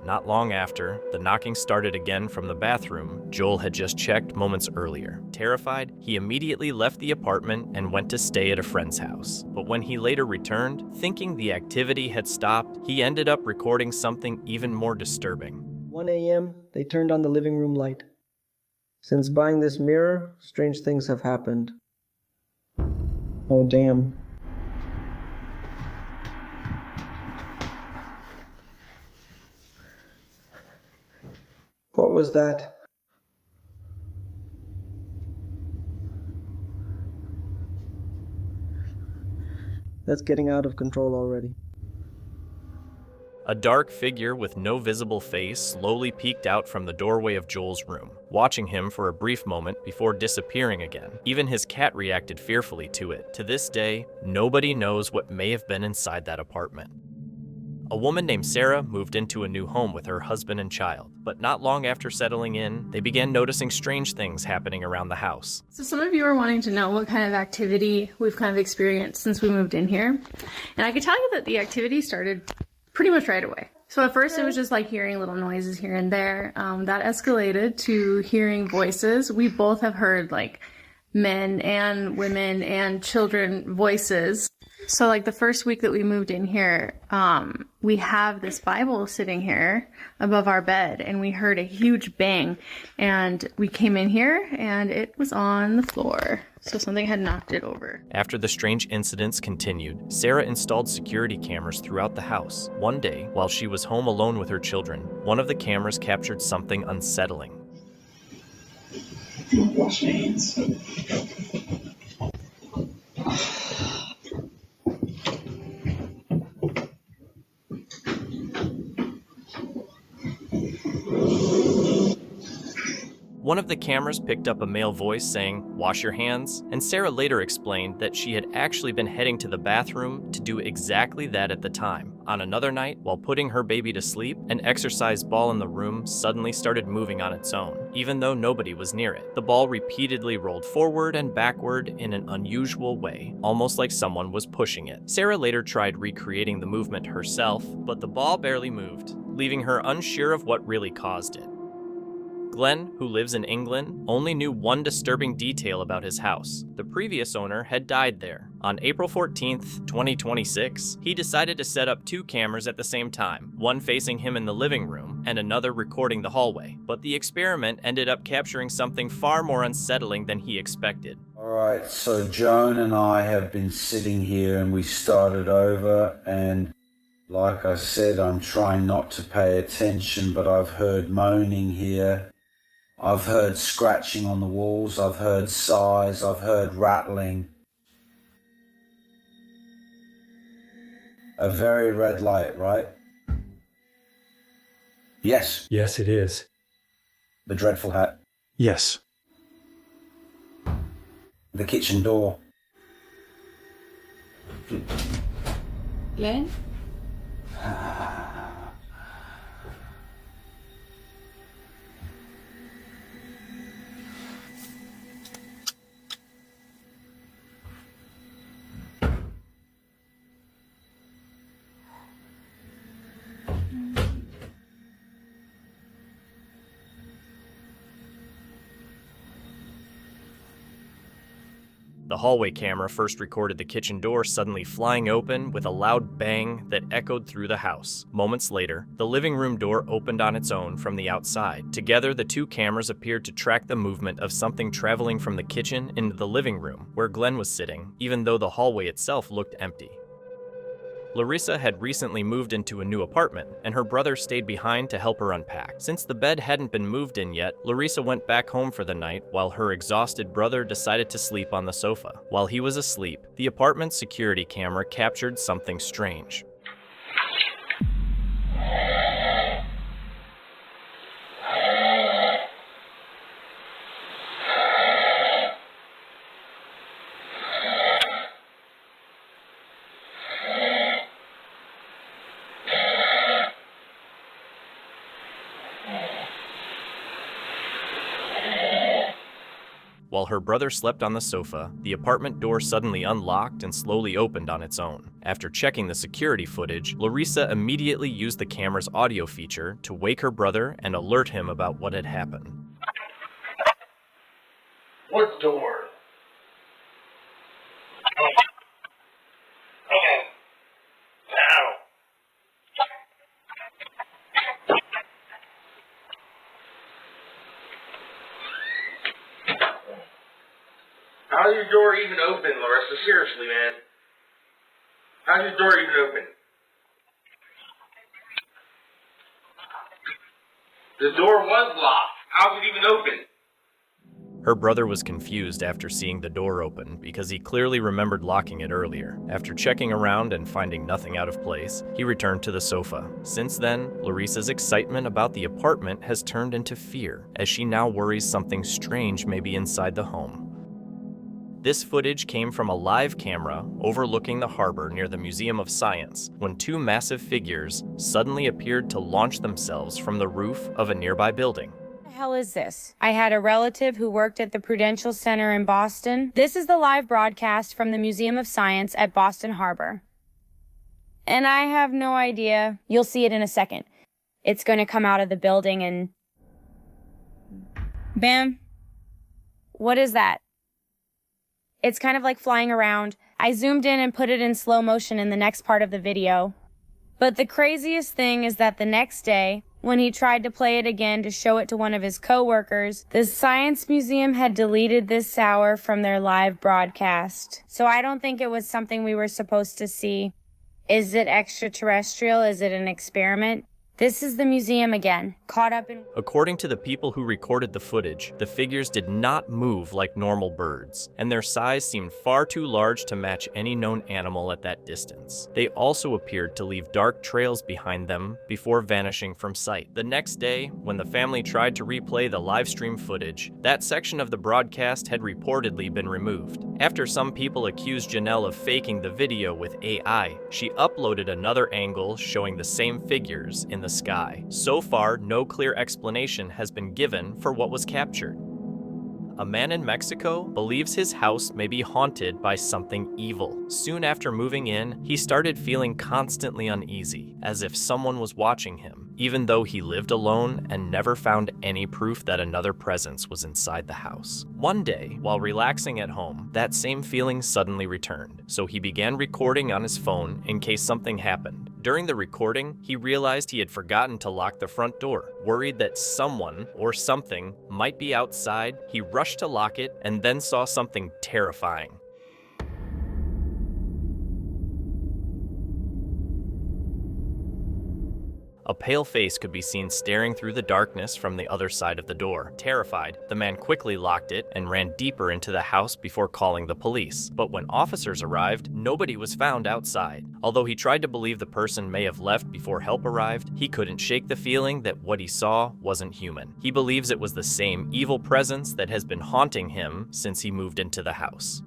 Not long after, the knocking started again from the bathroom Joel had just checked moments earlier. Terrified, he immediately left the apartment and went to stay at a friend's house. But when he later returned, thinking the activity had stopped, he ended up recording something even more disturbing. 1 a.m., they turned on the living room light. Since buying this mirror, strange things have happened. Oh, damn. What was that? That's getting out of control already. A dark figure with no visible face slowly peeked out from the doorway of Joel's room, watching him for a brief moment before disappearing again. Even his cat reacted fearfully to it. To this day, nobody knows what may have been inside that apartment. A woman named Sarah moved into a new home with her husband and child, but not long after settling in, they began noticing strange things happening around the house. So some of you are wanting to know what kind of activity we've kind of experienced since we moved in here. And I can tell you that the activity started pretty much right away. So at first it was just like hearing little noises here and there. That escalated to hearing voices. We both have heard like men and women and children voices. So like the first week that we moved in here, we have this Bible sitting here above our bed, and we heard a huge bang, and we came in here and it was on the floor. So something had knocked it over. After the strange incidents continued, Sarah installed security cameras throughout the house. One day, while she was home alone with her children, one of the cameras captured something unsettling. Wash my hands. One of the cameras picked up a male voice saying, "Wash your hands," and Sarah later explained that she had actually been heading to the bathroom to do exactly that at the time. On another night, while putting her baby to sleep, an exercise ball in the room suddenly started moving on its own, even though nobody was near it. The ball repeatedly rolled forward and backward in an unusual way, almost like someone was pushing it. Sarah later tried recreating the movement herself, but the ball barely moved, leaving her unsure of what really caused it. Glenn, who lives in England, only knew one disturbing detail about his house. The previous owner had died there. On April 14th, 2026, he decided to set up two cameras at the same time, one facing him in the living room and another recording the hallway. But the experiment ended up capturing something far more unsettling than he expected. Alright, so Joan and I have been sitting here and we started over, and like I said, I'm trying not to pay attention, but I've heard moaning here. I've heard scratching on the walls, I've heard sighs, I've heard rattling. A very red light, right? Yes. Yes, it is. The dreadful hat. Yes. The kitchen door. Glenn? The hallway camera first recorded the kitchen door suddenly flying open with a loud bang that echoed through the house. Moments later, the living room door opened on its own from the outside. Together, the two cameras appeared to track the movement of something traveling from the kitchen into the living room, where Glenn was sitting, even though the hallway itself looked empty. Larissa had recently moved into a new apartment, and her brother stayed behind to help her unpack. Since the bed hadn't been moved in yet, Larissa went back home for the night while her exhausted brother decided to sleep on the sofa. While he was asleep, the apartment's security camera captured something strange. While her brother slept on the sofa, the apartment door suddenly unlocked and slowly opened on its own. After checking the security footage, Larissa immediately used the camera's audio feature to wake her brother and alert him about what had happened. What door? How's your door even open, Larissa? Seriously, man. How's your door even open? The door was locked. How's it even open? Her brother was confused after seeing the door open because he clearly remembered locking it earlier. After checking around and finding nothing out of place, he returned to the sofa. Since then, Larissa's excitement about the apartment has turned into fear, as she now worries something strange may be inside the home. This footage came from a live camera overlooking the harbor near the Museum of Science when two massive figures suddenly appeared to launch themselves from the roof of a nearby building. What the hell is this? I had a relative who worked at the Prudential Center in Boston. This is the live broadcast from the Museum of Science at Boston Harbor. And I have no idea. You'll see it in a second. It's going to come out of the building and... Bam. What is that? It's kind of like flying around. I zoomed in and put it in slow motion in the next part of the video. But the craziest thing is that the next day, when he tried to play it again to show it to one of his coworkers, the Science Museum had deleted this hour from their live broadcast. So I don't think it was something we were supposed to see. Is it extraterrestrial? Is it an experiment? This is the museum again, caught up in... According to the people who recorded the footage, the figures did not move like normal birds, and their size seemed far too large to match any known animal at that distance. They also appeared to leave dark trails behind them before vanishing from sight. The next day, when the family tried to replay the live stream footage, that section of the broadcast had reportedly been removed. After some people accused Janelle of faking the video with AI, she uploaded another angle showing the same figures in the sky. So far, no clear explanation has been given for what was captured. A man in Mexico believes his house may be haunted by something evil. Soon after moving in, he started feeling constantly uneasy, as if someone was watching him, even though he lived alone and never found any proof that another presence was inside the house. One day, while relaxing at home, that same feeling suddenly returned, so he began recording on his phone in case something happened. During the recording, he realized he had forgotten to lock the front door. Worried that someone or something might be outside, he rushed to lock it and then saw something terrifying. A pale face could be seen staring through the darkness from the other side of the door. Terrified, the man quickly locked it and ran deeper into the house before calling the police. But when officers arrived, nobody was found outside. Although he tried to believe the person may have left before help arrived, he couldn't shake the feeling that what he saw wasn't human. He believes it was the same evil presence that has been haunting him since he moved into the house.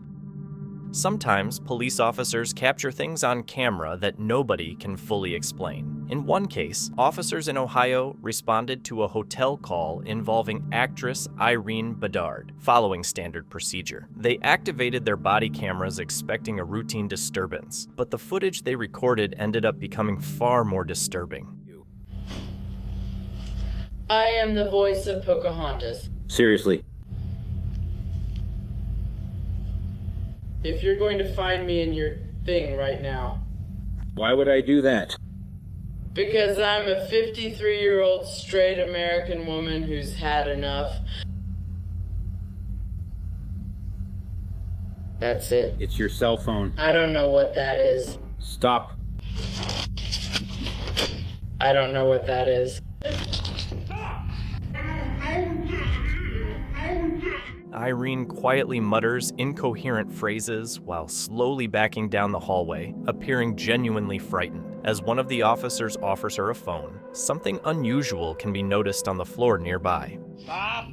Sometimes police officers capture things on camera that nobody can fully explain. In one case, officers in Ohio responded to a hotel call involving actress Irene Bedard, following standard procedure. They activated their body cameras expecting a routine disturbance, but the footage they recorded ended up becoming far more disturbing. I am the voice of Pocahontas. Seriously. If you're going to find me in your thing right now. Why would I do that? Because I'm a 53-year-old straight American woman who's had enough. That's it. It's your cell phone. I don't know what that is. Stop. I don't know what that is. Irene quietly mutters incoherent phrases while slowly backing down the hallway, appearing genuinely frightened. As one of the officers offers her a phone, something unusual can be noticed on the floor nearby. Stop!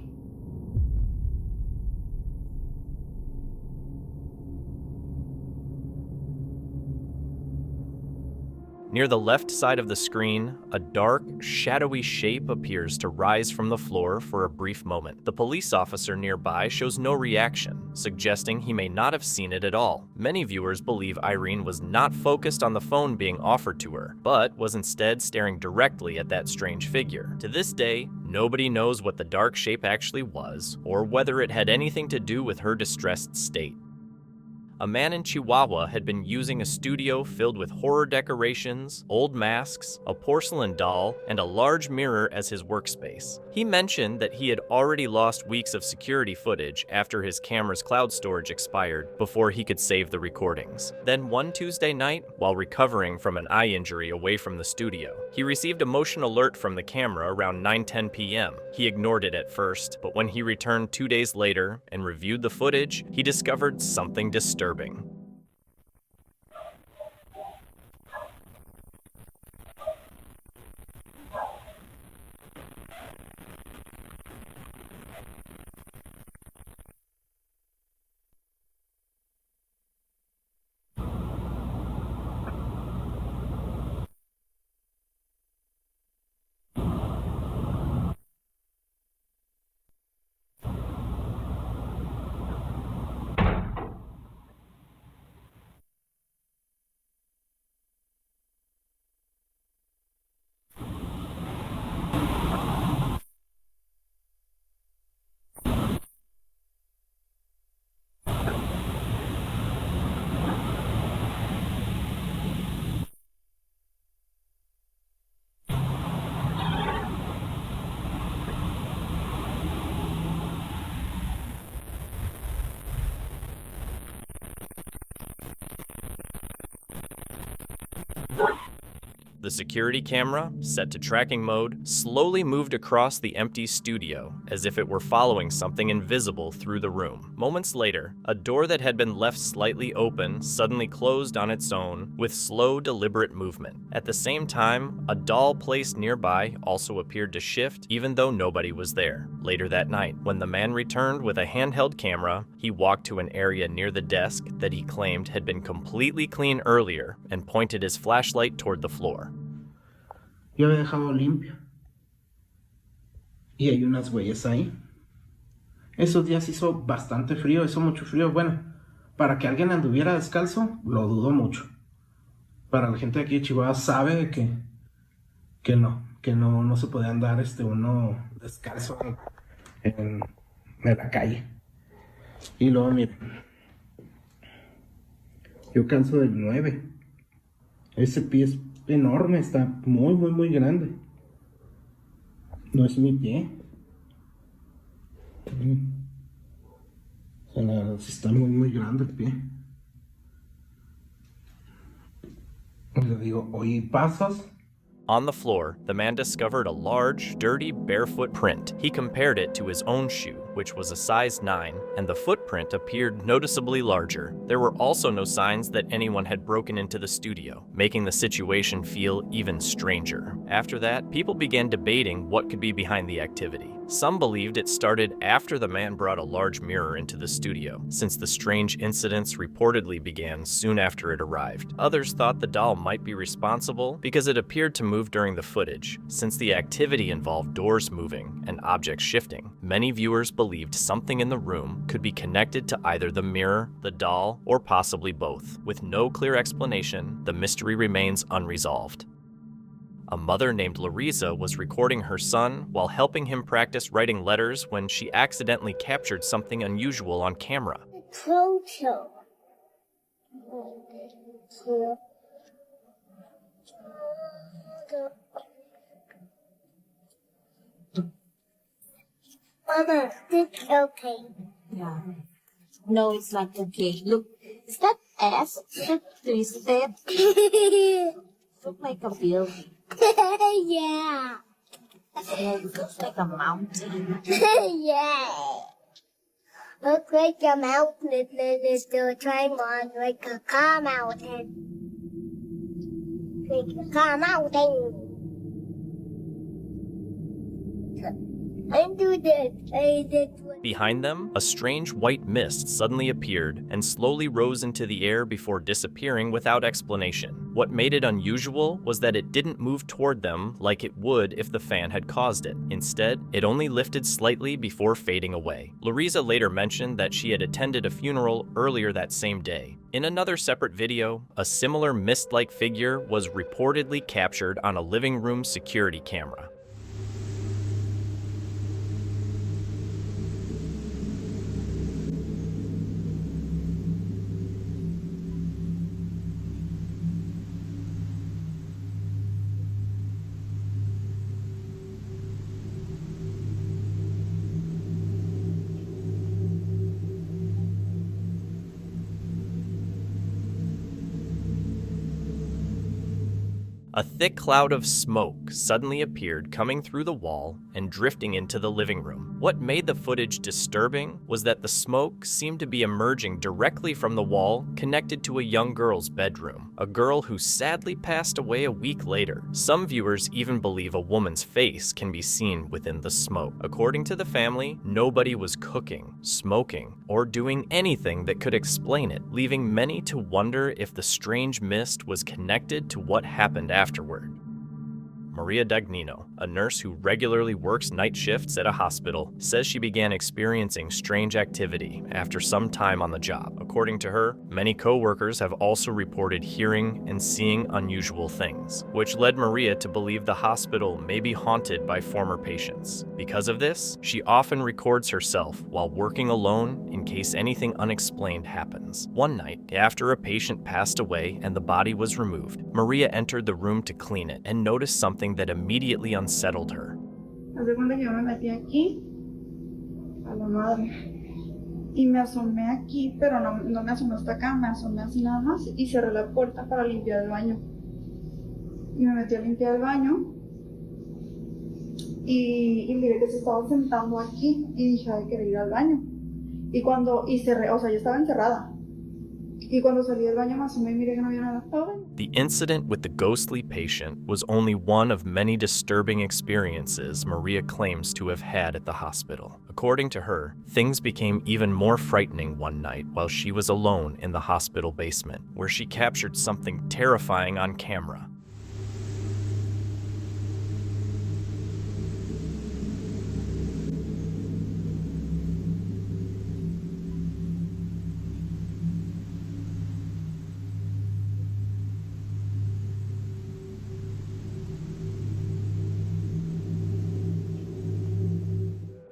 Near the left side of the screen, a dark, shadowy shape appears to rise from the floor for a brief moment. The police officer nearby shows no reaction, suggesting he may not have seen it at all. Many viewers believe Irene was not focused on the phone being offered to her, but was instead staring directly at that strange figure. To this day, nobody knows what the dark shape actually was, or whether it had anything to do with her distressed state. A man in Chihuahua had been using a studio filled with horror decorations, old masks, a porcelain doll, and a large mirror as his workspace. He mentioned that he had already lost weeks of security footage after his camera's cloud storage expired before he could save the recordings. Then one Tuesday night, while recovering from an eye injury away from the studio, he received a motion alert from the camera around 9:10 p.m. He ignored it at first, but when he returned 2 days later and reviewed the footage, he discovered something disturbing. The security camera, set to tracking mode, slowly moved across the empty studio as if it were following something invisible through the room. Moments later, a door that had been left slightly open suddenly closed on its own with slow, deliberate movement. At the same time, a doll placed nearby also appeared to shift even though nobody was there. Later that night, when the man returned with a handheld camera, he walked to an area near the desk that he claimed had been completely clean earlier and pointed his flashlight toward the floor. Yo había dejado limpio. Y hay unas huellas ahí. Esos días hizo bastante frío, hizo mucho frío. Bueno, para que alguien anduviera descalzo, lo dudo mucho. Para la gente de aquí de Chihuahua sabe que no se puede andar uno descalzo en la calle. Y luego, miren, yo calzo del 9. Ese pie es enorme, está muy grande. No es mi pie. O sea, la verdad sí está muy grande el pie. Le digo, oye, ¿pasas? On the floor, the man discovered a large, dirty, barefoot print. He compared it to his own shoe, which was a size 9, and the footprint appeared noticeably larger. There were also no signs that anyone had broken into the studio, making the situation feel even stranger. After that, people began debating what could be behind the activity. Some believed it started after the man brought a large mirror into the studio, since the strange incidents reportedly began soon after it arrived. Others thought the doll might be responsible because it appeared to move during the footage, since the activity involved doors moving and objects shifting. Many viewers believed something in the room could be connected to either the mirror, the doll, or possibly both. With no clear explanation, the mystery remains unresolved. A mother named Larissa was recording her son while helping him practice writing letters when she accidentally captured something unusual on camera. Mama, it's okay. Yeah. No, it's not okay. Look, is that S? Look, twisted. Look like a building. Yeah. It looks like a mountain. Yeah. Look like a mountain, and then there's the triangle like a car mountain. Like a car mountain. Behind them, a strange white mist suddenly appeared and slowly rose into the air before disappearing without explanation. What made it unusual was that it didn't move toward them like it would if the fan had caused it. Instead, it only lifted slightly before fading away. Larissa later mentioned that she had attended a funeral earlier that same day. In another separate video, a similar mist-like figure was reportedly captured on a living room security camera. A thick cloud of smoke suddenly appeared coming through the wall and drifting into the living room. What made the footage disturbing was that the smoke seemed to be emerging directly from the wall connected to a young girl's bedroom, a girl who sadly passed away a week later. Some viewers even believe a woman's face can be seen within the smoke. According to the family, nobody was cooking, smoking, or doing anything that could explain it, leaving many to wonder if the strange mist was connected to what happened afterward. Maria Dagnino, a nurse who regularly works night shifts at a hospital, says she began experiencing strange activity after some time on the job. According to her, many co-workers have also reported hearing and seeing unusual things, which led Maria to believe the hospital may be haunted by former patients. Because of this, she often records herself while working alone in case anything unexplained happens. One night, after a patient passed away and the body was removed, Maria entered the room to clean it and noticed something that immediately unsettled her. Haz de cuenta que yo me metí aquí, a la madre, y me asomé aquí, pero no me asomé hasta acá, me asomé así nada más y cerré la puerta para limpiar el baño. y me metí a limpiar el baño y miré que se estaba sentando aquí y dije, ay, quería ir al baño. Y cerré, o sea, yo estaba encerrada. Y cuando salí del baño me asomé y miré que no había nada. The incident with the ghostly patient was only one of many disturbing experiences Maria claims to have had at the hospital. According to her, things became even more frightening one night while she was alone in the hospital basement, where she captured something terrifying on camera.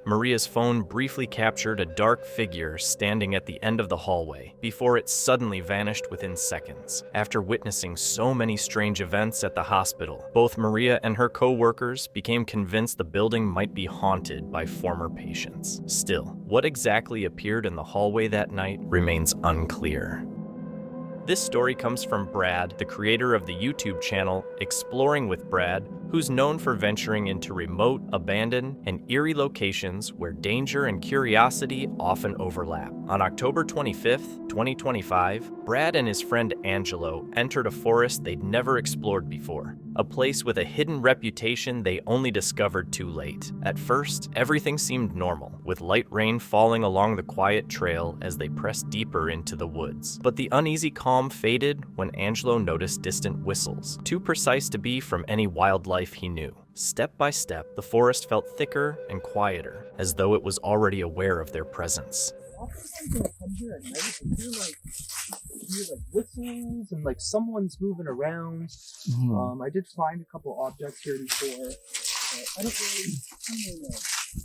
Maria's phone briefly captured a dark figure standing at the end of the hallway before it suddenly vanished within seconds. After witnessing so many strange events at the hospital, both Maria and her co-workers became convinced the building might be haunted by former patients. Still, what exactly appeared in the hallway that night remains unclear. This story comes from Brad, the creator of the YouTube channel Exploring with Brad, who's known for venturing into remote, abandoned, and eerie locations where danger and curiosity often overlap. On October 25th, 2025, Brad and his friend Angelo entered a forest they'd never explored before, a place with a hidden reputation they only discovered too late. At first, everything seemed normal, with light rain falling along the quiet trail as they pressed deeper into the woods. But the uneasy calm faded when Angelo noticed distant whistles, too precise to be from any wildlife he knew. Step by step, the forest felt thicker and quieter, as though it was already aware of their presence. Oftentimes when I come here at night, I hear like whistles and like someone's moving around. I did find a couple objects here before. I don't really know.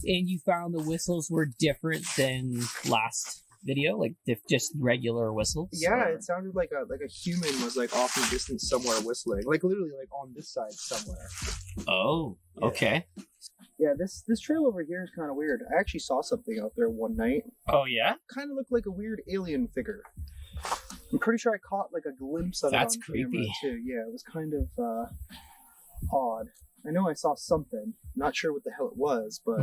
And you found the whistles were different than last video, like just regular whistles? Yeah, it sounded like a human was like off in the distance somewhere whistling, like literally like on this side somewhere. Oh, Yeah. okay. Yeah, this trail over here is kind of weird. I actually saw something out there one night. Oh yeah? Kind of looked like a weird alien figure. I'm pretty sure I caught like a glimpse of That's it on creepy. camera too. Yeah, it was kind of odd. I know I saw something. Not sure what the hell it was, but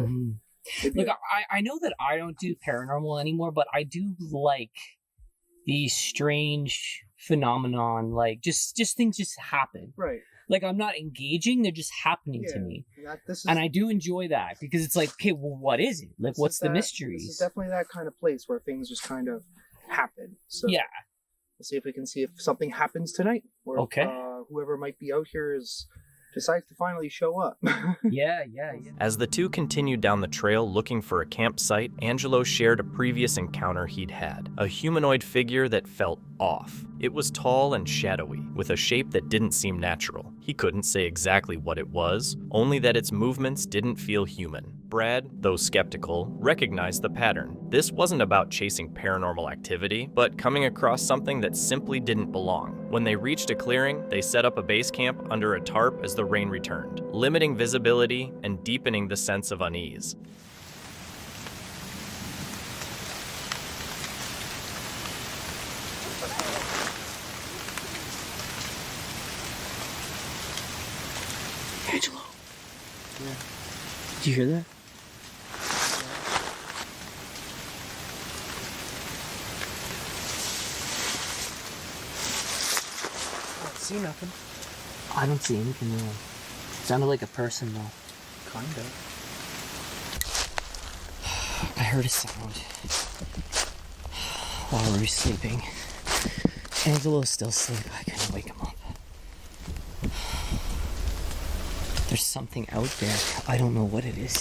Look, I know that I don't do paranormal anymore, but I do like these strange phenomenon, like just things just happen. Right. Like I'm not engaging, they're just happening to me. And I do enjoy that because it's like, okay, well, what is it? Like, what's the mysteries? This is definitely that kind of place where things just kind of happen. So yeah. We'll see if we can see if something happens tonight. Or Okay. if, whoever might be out here decides to finally show up. Yeah. As the two continued down the trail looking for a campsite, Angelo shared a previous encounter he'd had, a humanoid figure that felt off. It was tall and shadowy, with a shape that didn't seem natural. He couldn't say exactly what it was, only that its movements didn't feel human. Brad, though skeptical, recognized the pattern. This wasn't about chasing paranormal activity, but coming across something that simply didn't belong. When they reached a clearing, they set up a base camp under a tarp as the rain returned, limiting visibility and deepening the sense of unease. Angelo. Yeah. Did you hear that? I don't see nothing. I don't see anything there. It sounded like a person though. Kind of. I heard a sound while we were sleeping. Angelo's still asleep. I couldn't wake him up. There's something out there. I don't know what it is.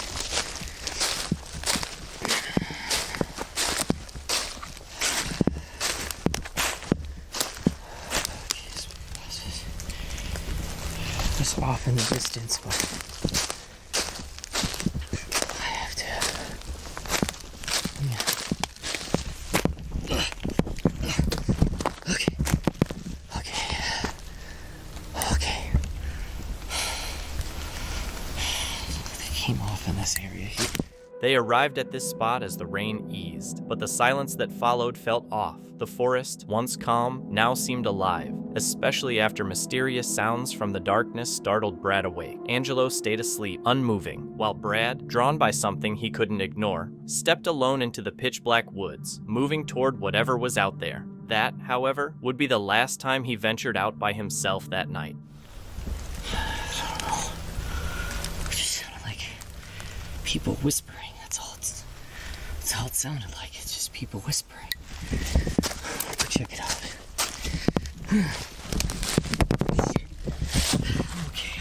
Just off in the distance, but I have to. Okay. They came off in this area here. They arrived at this spot as the rain eased, but the silence that followed felt off. The forest, once calm, now seemed alive, especially after mysterious sounds from the darkness startled Brad awake. Angelo stayed asleep, unmoving, while Brad, drawn by something he couldn't ignore, stepped alone into the pitch-black woods, moving toward whatever was out there. That, however, would be the last time he ventured out by himself that night. It just sounded like people whispering. That's all it sounded like. It's just people whispering. Go check it out.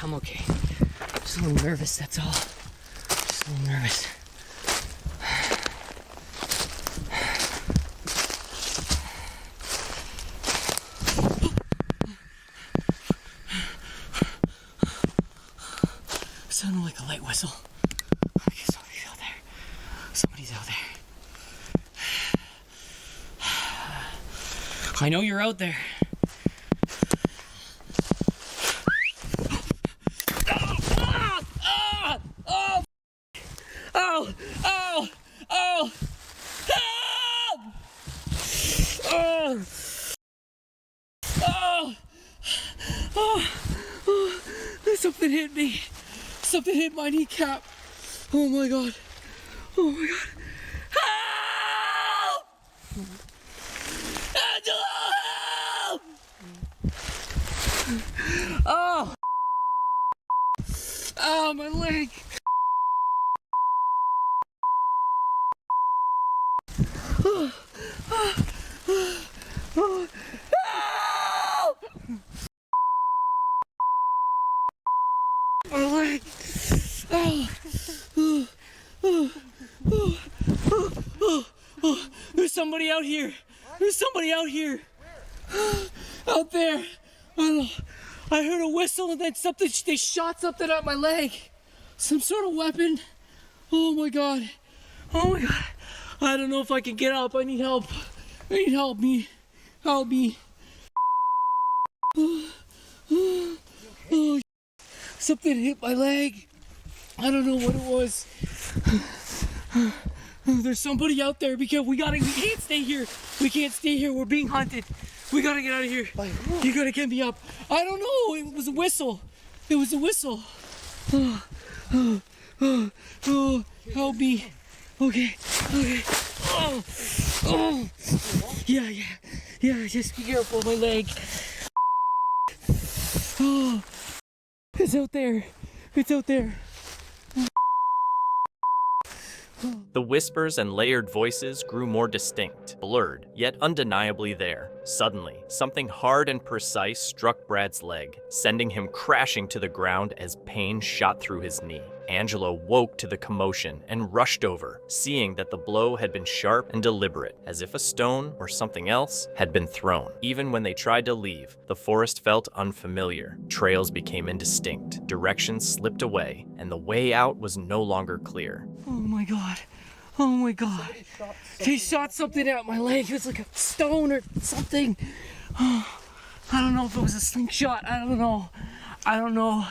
I'm okay. Just a little nervous, that's all. Just a little nervous. Sounded like a light whistle. Okay, somebody's out there. Somebody's out there. I know you're out there. Something hit me. Something hit my kneecap. Oh my god. Oh my god. Help! Angelo, help! Oh! Oh, my leg. Oh. Help! My leg. There's somebody out here. There's somebody out here. Out there. I don't know. I heard a whistle and then something, they shot something at my leg. Some sort of weapon. Oh my god. Oh my god. I don't know if I can get up. I need help. I need help me. Help me. Oh, something hit my leg. I don't know what it was. There's somebody out there. We can't stay here. We can't stay here. We're being hunted. We gotta get out of here. You gotta get me up. I don't know. It was a whistle. It was a whistle. Help me. Okay. Oh. Yeah. Just be careful. My leg. Oh. It's out there. It's out there. The whispers and layered voices grew more distinct, blurred, yet undeniably there. Suddenly, something hard and precise struck Brad's leg, sending him crashing to the ground as pain shot through his knee. Angelo woke to the commotion and rushed over, seeing that the blow had been sharp and deliberate, as if a stone or something else had been thrown. Even when they tried to leave, the forest felt unfamiliar. Trails became indistinct, directions slipped away, and the way out was no longer clear. Oh my god. Oh my god. He shot something at my leg. It was like a stone or something. I don't know if it was a slingshot. I don't know.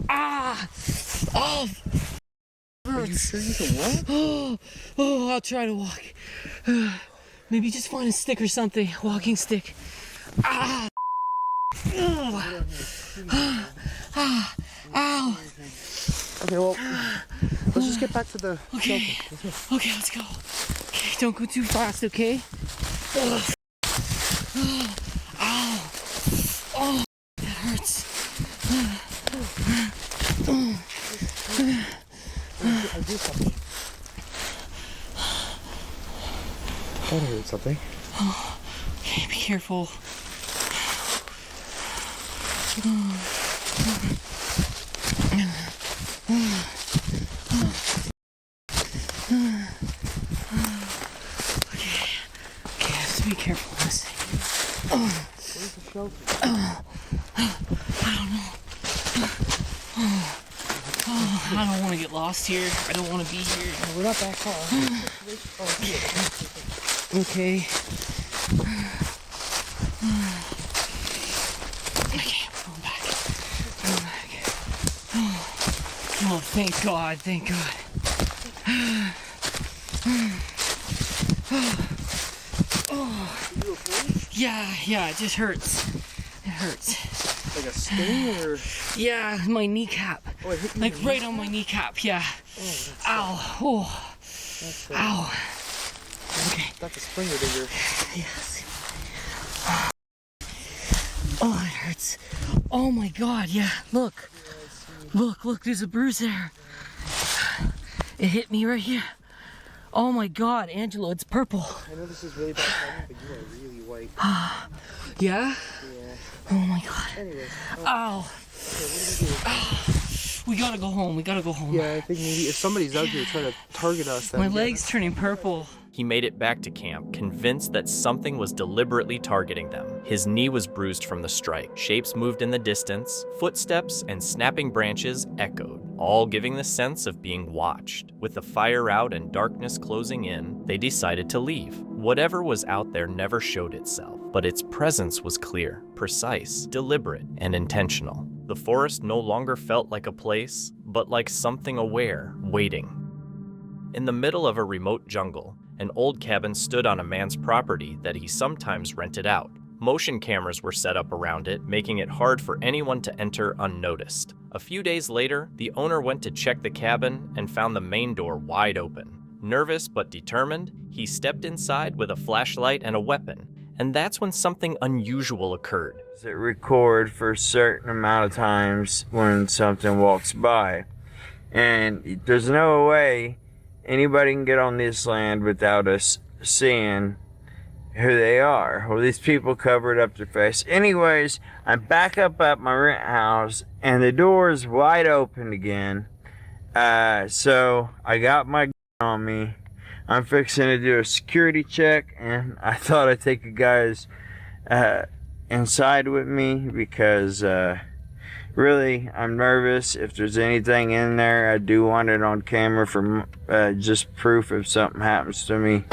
Ah! Oh! Hurts. Are you sure you can walk? Oh, I'll try to walk. Maybe just find a stick or something. Walking stick. Ah! Ow! Okay, well, let's just get back to the Okay, let's go. Okay, don't go too fast, okay? Ow! Oh, that hurts. I do something. That hurt something. Oh, okay, be careful. Okay, I have to be careful on this thing. Where's the shelter? I don't know. I don't want to get lost here. I don't want to be here. We're not that far. Okay. Okay, I'm going back. Oh, thank God, thank God. Oh. Yeah, it just hurts. It hurts. Like a sting or? Yeah, my kneecap. Oh, it hit you Like in the right knee? on my kneecap, yeah. Oh, Ow. Oh. Ow. Okay. That's a springer digger. Yes. Oh, it hurts. Oh my god, yeah. Look. Look, there's a bruise there. It hit me right here. Oh my god, Angelo, it's purple. I know this is really bad timing, but you are really white. Yeah? Yeah. Oh my god. Anyways. Ow. Okay, what do we do? We gotta go home. We gotta go home. Yeah, I think maybe if somebody's out here trying to target us, then My leg's turning purple. He made it back to camp, convinced that something was deliberately targeting them. His knee was bruised from the strike. Shapes moved in the distance. Footsteps and snapping branches echoed, all giving the sense of being watched. With the fire out and darkness closing in, they decided to leave. Whatever was out there never showed itself, but its presence was clear, precise, deliberate, and intentional. The forest no longer felt like a place, but like something aware, waiting. In the middle of a remote jungle, an old cabin stood on a man's property that he sometimes rented out. Motion cameras were set up around it, making it hard for anyone to enter unnoticed. A few days later, the owner went to check the cabin and found the main door wide open. Nervous but determined, he stepped inside with a flashlight and a weapon, and that's when something unusual occurred. It record for a certain amount of times when something walks by, and there's no way anybody can get on this land without us seeing who they are. Well, these people covered up their face. Anyways, I'm back up at my rent house, and the door is wide open again. So I got my gun on me. I'm fixing to do a security check, and I thought I'd take you guys inside with me because really I'm nervous. If there's anything in there, I do want it on camera for just proof if something happens to me.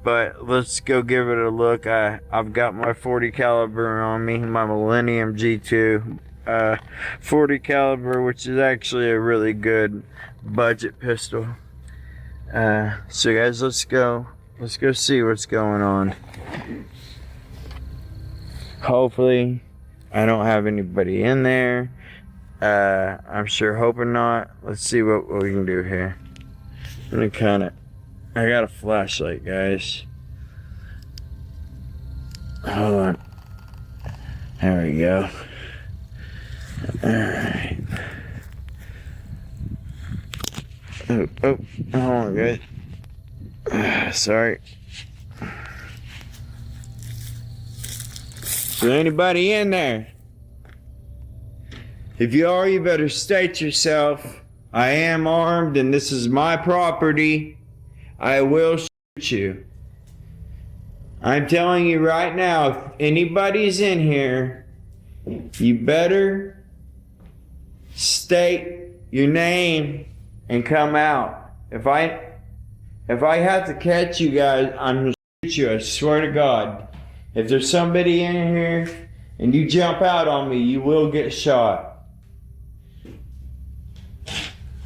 But let's go give it a look. I've got my 40 caliber on me, my Millennium G2 40 caliber, which is actually a really good budget pistol. So guys, let's go see what's going on. Hopefully I don't have anybody in there. I'm sure hoping not. Let's see what we can do here. I'm gonna I got a flashlight, guys. Hold on. There we go. Alright. Oh, hold on, guys. Sorry. Is there anybody in there? If you are, you better state yourself. I am armed and this is my property. I will shoot you. I'm telling you right now, if anybody's in here, you better state your name and come out. If I have to catch you guys, I'm gonna shoot you, I swear to God. If there's somebody in here and you jump out on me, you will get shot.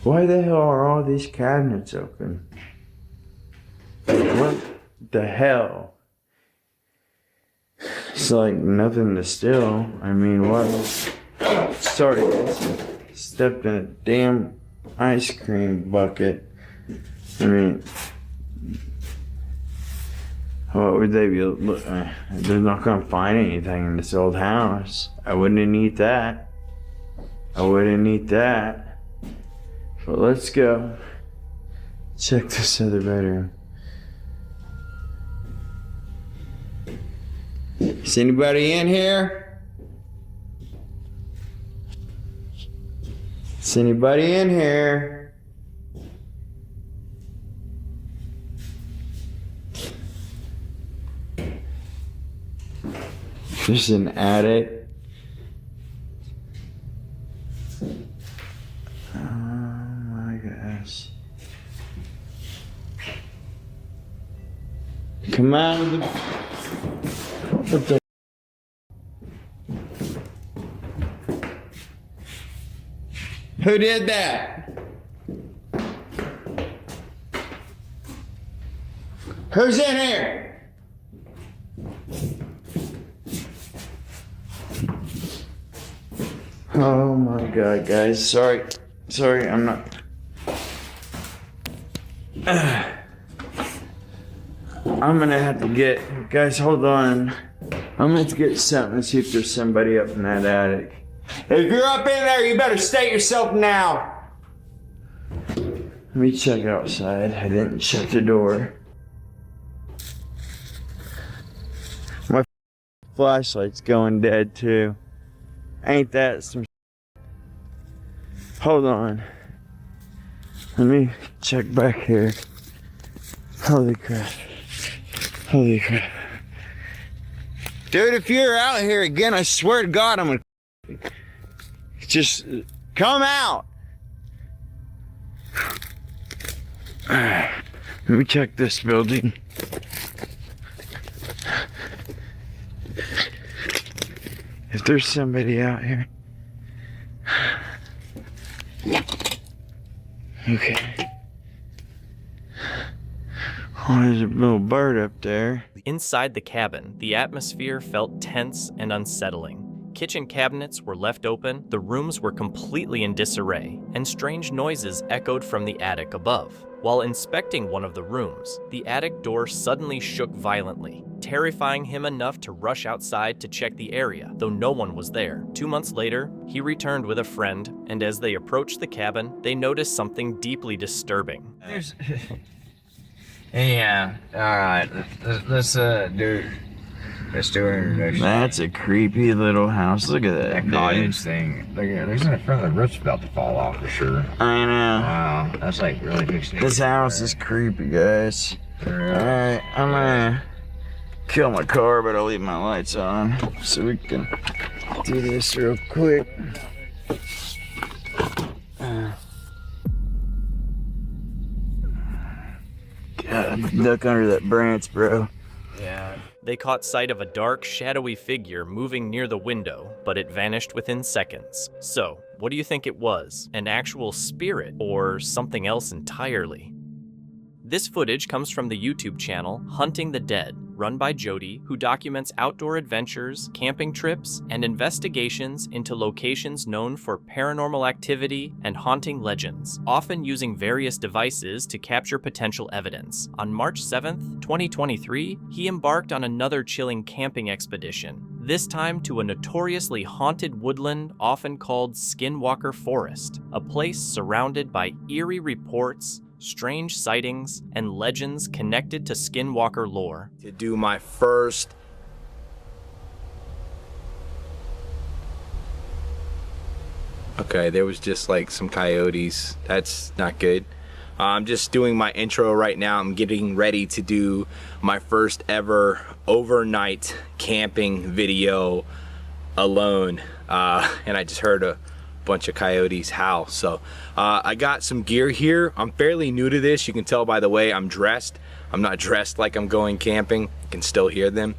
Why the hell are all these cabinets open? What the hell? It's like nothing to steal. I mean, what? Sorry, guys. Stepped in a damn ice cream bucket. I mean, what would they be? They're not gonna find anything in this old house. I wouldn't eat that. But let's go check this other bedroom. Is anybody in here? Is anybody in here? There's an attic. Oh my gosh. Come out of the... What the... Who did that? Who's in here? Oh my god, guys. Sorry, I'm not. I'm gonna have to get. Guys, hold on. I'm gonna have to get something to see if there's somebody up in that attic. If you're up in there, you better state yourself now. Let me check outside. I didn't shut the door. My flashlight's going dead too. Ain't that some Hold on. Let me check back here. Holy crap. Holy crap. Dude, if you're out here again, I swear to God, I'm gonna just come out. Let me check this building. If there's somebody out here. Okay. Oh, there's a little bird up there. Inside the cabin, the atmosphere felt tense and unsettling. Kitchen cabinets were left open, the rooms were completely in disarray, and strange noises echoed from the attic above. While inspecting one of the rooms, the attic door suddenly shook violently, terrifying him enough to rush outside to check the area, though no one was there. 2 months later, he returned with a friend, and as they approached the cabin, they noticed something deeply disturbing. Yeah, alright, let's do an introduction. That's a creepy little house. Look at that cottage thing. There's in front of the roof's about to fall off for sure. I know. Wow, that's like really big. This house is creepy, guys. Alright, I'm gonna kill my car, but I'll leave my lights on so we can do this real quick. God, duck under that branch, bro. Yeah. They caught sight of a dark, shadowy figure moving near the window, but it vanished within seconds. So, what do you think it was? An actual spirit or something else entirely? This footage comes from the YouTube channel Hunting the Dead, run by Jody, who documents outdoor adventures, camping trips, and investigations into locations known for paranormal activity and haunting legends, often using various devices to capture potential evidence. On March 7th, 2023, he embarked on another chilling camping expedition, this time to a notoriously haunted woodland often called Skinwalker Forest, a place surrounded by eerie reports, strange sightings, and legends connected to Skinwalker lore. To do my first Okay, there was just like some coyotes. That's not good. I'm just doing my intro right now. I'm getting ready to do my first ever overnight camping video alone. And I just heard a bunch of coyotes howl. So I got some gear here. I'm fairly new to this. You can tell by the way I'm dressed. I'm not dressed like I'm going camping. You can still hear them.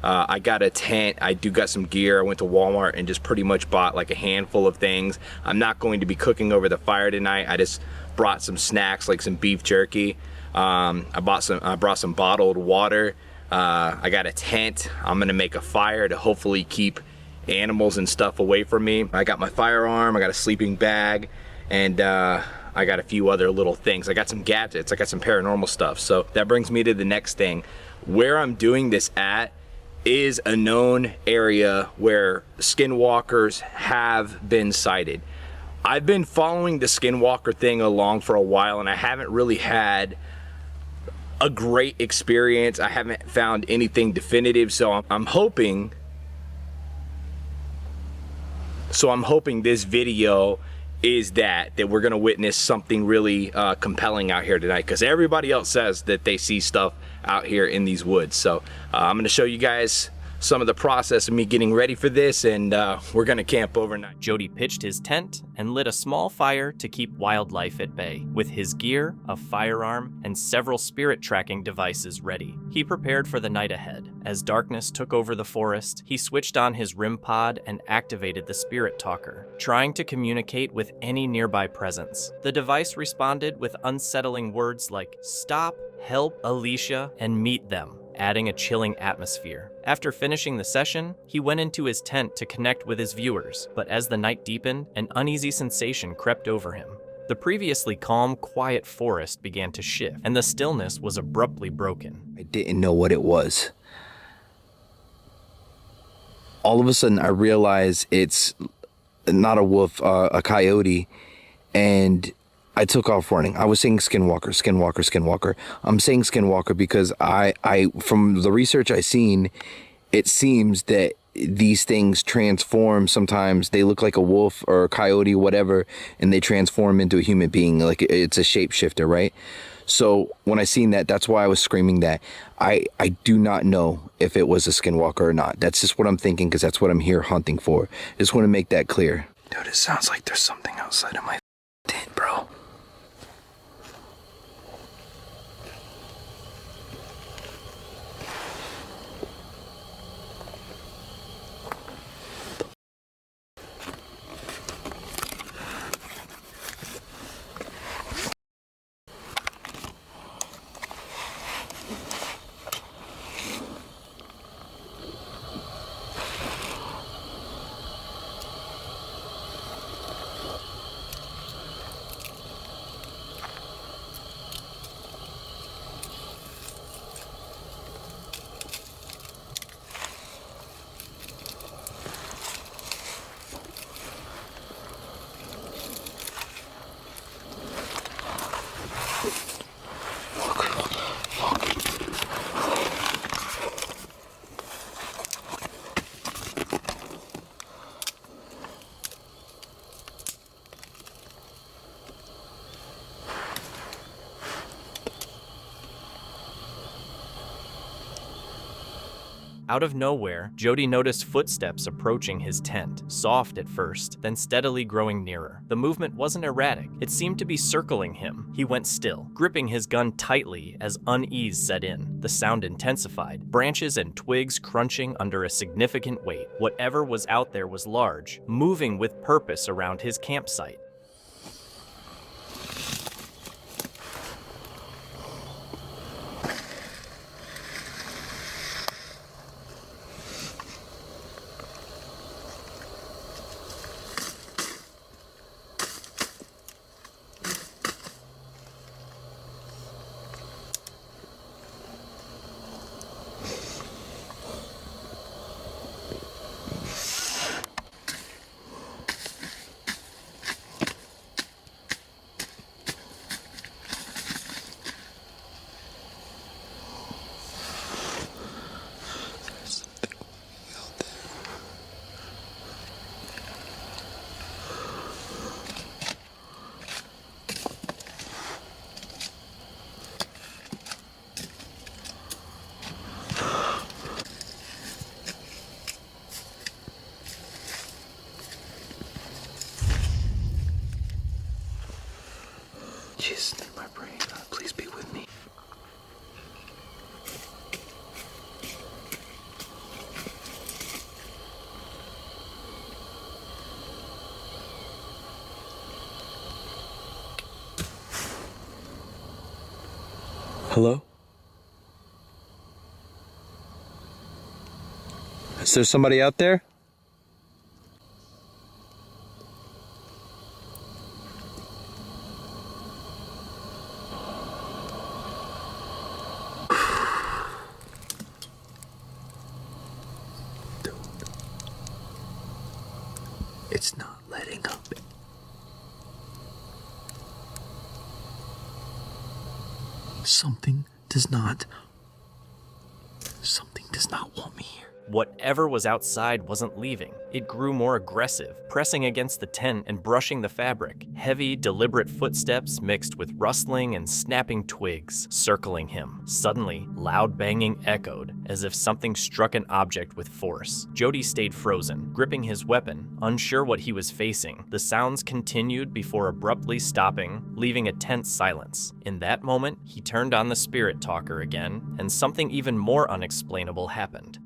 I got a tent. I do got some gear. I went to Walmart and just pretty much bought like a handful of things. I'm not going to be cooking over the fire tonight. I just brought some snacks like some beef jerky. I brought some bottled water. I got a tent. I'm gonna make a fire to hopefully keep animals and stuff away from me. I got my firearm, I got a sleeping bag, and I got a few other little things. I got some gadgets, I got some paranormal stuff. So that brings me to the next thing. Where I'm doing this at is a known area where skinwalkers have been sighted. I've been following the skinwalker thing along for a while, and I haven't really had a great experience. I haven't found anything definitive, so I'm hoping this video is that we're gonna witness something really compelling out here tonight, because everybody else says that they see stuff out here in these woods. So I'm gonna show you guys some of the process of me getting ready for this, and we're gonna camp overnight. Jody pitched his tent and lit a small fire to keep wildlife at bay, with his gear, a firearm, and several spirit tracking devices ready. He prepared for the night ahead. As darkness took over the forest, he switched on his REM pod and activated the spirit talker, trying to communicate with any nearby presence. The device responded with unsettling words like "stop," "help," "Alicia," and "meet them," adding a chilling atmosphere. After finishing the session, he went into his tent to connect with his viewers, but as the night deepened, an uneasy sensation crept over him. The previously calm, quiet forest began to shift, and the stillness was abruptly broken. I didn't know what it was. All of a sudden, I realized it's not a wolf, a coyote, and I took off running. I was saying skinwalker, skinwalker, skinwalker. I'm saying skinwalker because I from the research I seen, it seems that these things transform. Sometimes they look like a wolf or a coyote, whatever, and they transform into a human being. Like it's a shapeshifter, right? So when I seen that, that's why I was screaming that. I do not know if it was a skinwalker or not. That's just what I'm thinking because that's what I'm here hunting for. Just want to make that clear. Dude, it sounds like there's something outside of my tent, bro. Out of nowhere, Jody noticed footsteps approaching his tent, soft at first, then steadily growing nearer. The movement wasn't erratic. It seemed to be circling him. He went still, gripping his gun tightly as unease set in. The sound intensified, branches and twigs crunching under a significant weight. Whatever was out there was large, moving with purpose around his campsite. Jesus, in my brain, God, please be with me. Hello? Is there somebody out there? It's not letting up. Something does not want me here. Whatever was outside wasn't leaving. It grew more aggressive, pressing against the tent and brushing the fabric. Heavy, deliberate footsteps mixed with rustling and snapping twigs, circling him. Suddenly, loud banging echoed, as if something struck an object with force. Jody stayed frozen, gripping his weapon, unsure what he was facing. The sounds continued before abruptly stopping, leaving a tense silence. In that moment, he turned on the spirit talker again, and something even more unexplainable happened.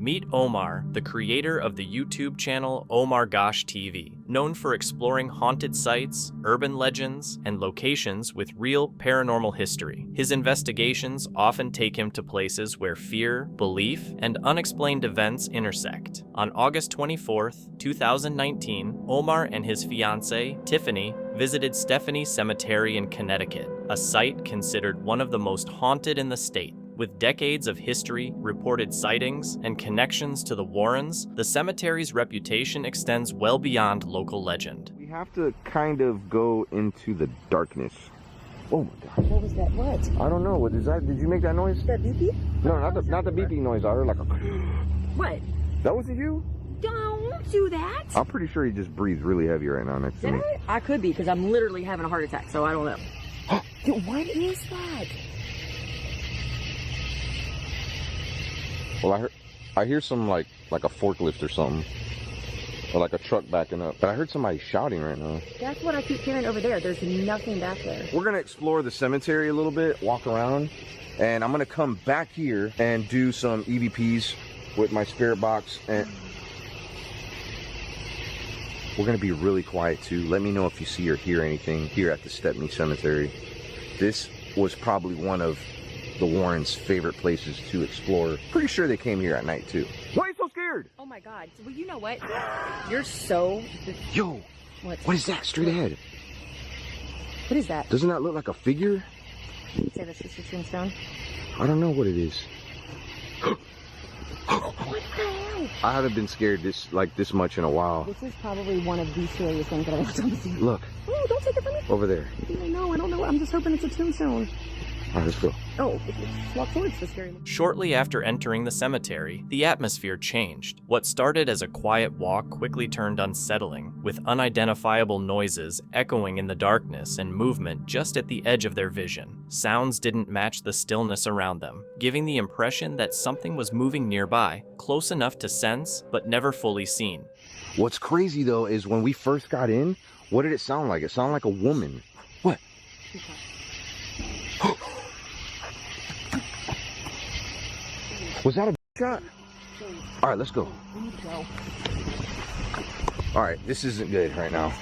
Meet Omar, the creator of the YouTube channel Omar Gosh TV, known for exploring haunted sites, urban legends, and locations with real paranormal history. His investigations often take him to places where fear, belief, and unexplained events intersect. On August 24th, 2019, Omar and his fiancée, Tiffany, visited Stephanie Cemetery in Connecticut, a site considered one of the most haunted in the state. With decades of history, reported sightings, and connections to the Warrens, the cemetery's reputation extends well beyond local legend. We have to kind of go into the darkness. Oh my god. What was that? What? I don't know. What is that? Did you make that noise? That beepy? No, not the beeping noise. I heard like a... What? That wasn't you? Don't do that. I'm pretty sure he just breathes really heavy right now next to me. I could be, because I'm literally having a heart attack, so I don't know. Dude, what is that? Well, I hear some like a forklift or something, or like a truck backing up. But I heard somebody shouting right now. That's what I keep hearing over there. There's nothing back there. We're gonna explore the cemetery a little bit, walk around, and I'm gonna come back here and do some EVPs with my spirit box, and we're gonna be really quiet too. Let me know if you see or hear anything here at the Stepney Cemetery. This was probably one of the Warrens' favorite places to explore. Pretty sure they came here at night too. Why are you so scared? Oh my god. Well, you know what? You're so... Yo! What is that straight ahead? What is that? Doesn't that look like a figure? Say that's just a tombstone? I don't know what it is. What the hell? I haven't been scared this much in a while. This is probably one of the scariest things that I've ever seen. Look. Oh, don't take it from me. Over there. No, I don't know. I'm just hoping it's a tombstone. All right, let's go. Oh, walk towards the scary one. Shortly after entering the cemetery, the atmosphere changed. What started as a quiet walk quickly turned unsettling, with unidentifiable noises echoing in the darkness and movement just at the edge of their vision. Sounds didn't match the stillness around them, giving the impression that something was moving nearby, close enough to sense, but never fully seen. What's crazy though is when we first got in, what did it sound like? It sounded like a woman. What? Was that a shot? All right, let's go. All right, this isn't good right now.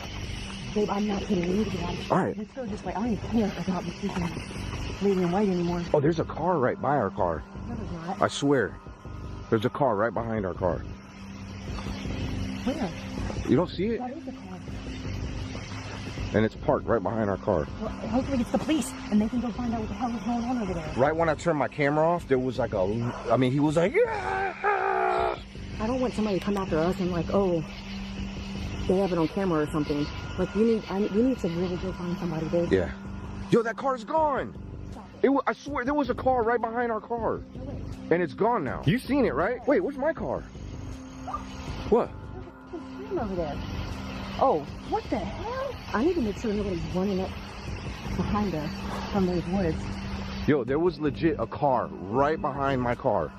Babe, I'm not kidding. We need to get out of here. All right. Let's go this way. I don't even care about the freaking lady in white anymore. Oh, there's a car right by our car. No, there's not. I swear. There's a car right behind our car. Where? You don't see it? That is a car. And it's parked right behind our car. Well, hopefully it's the police, and they can go find out what the hell is going on over there. Right when I turned my camera off, there was like he was like, yeah! I don't want somebody to come after us and like, oh, they have it on camera or something. Like, we need to really go find somebody, babe. Yeah. Yo, that car's gone. I swear, there was a car right behind our car. And it's gone now. You seen it, right? Wait, where's my car? What? There's over there. Oh, what the hell? I need to make sure nobody's running up behind us from those woods. Yo, there was legit a car right behind my car.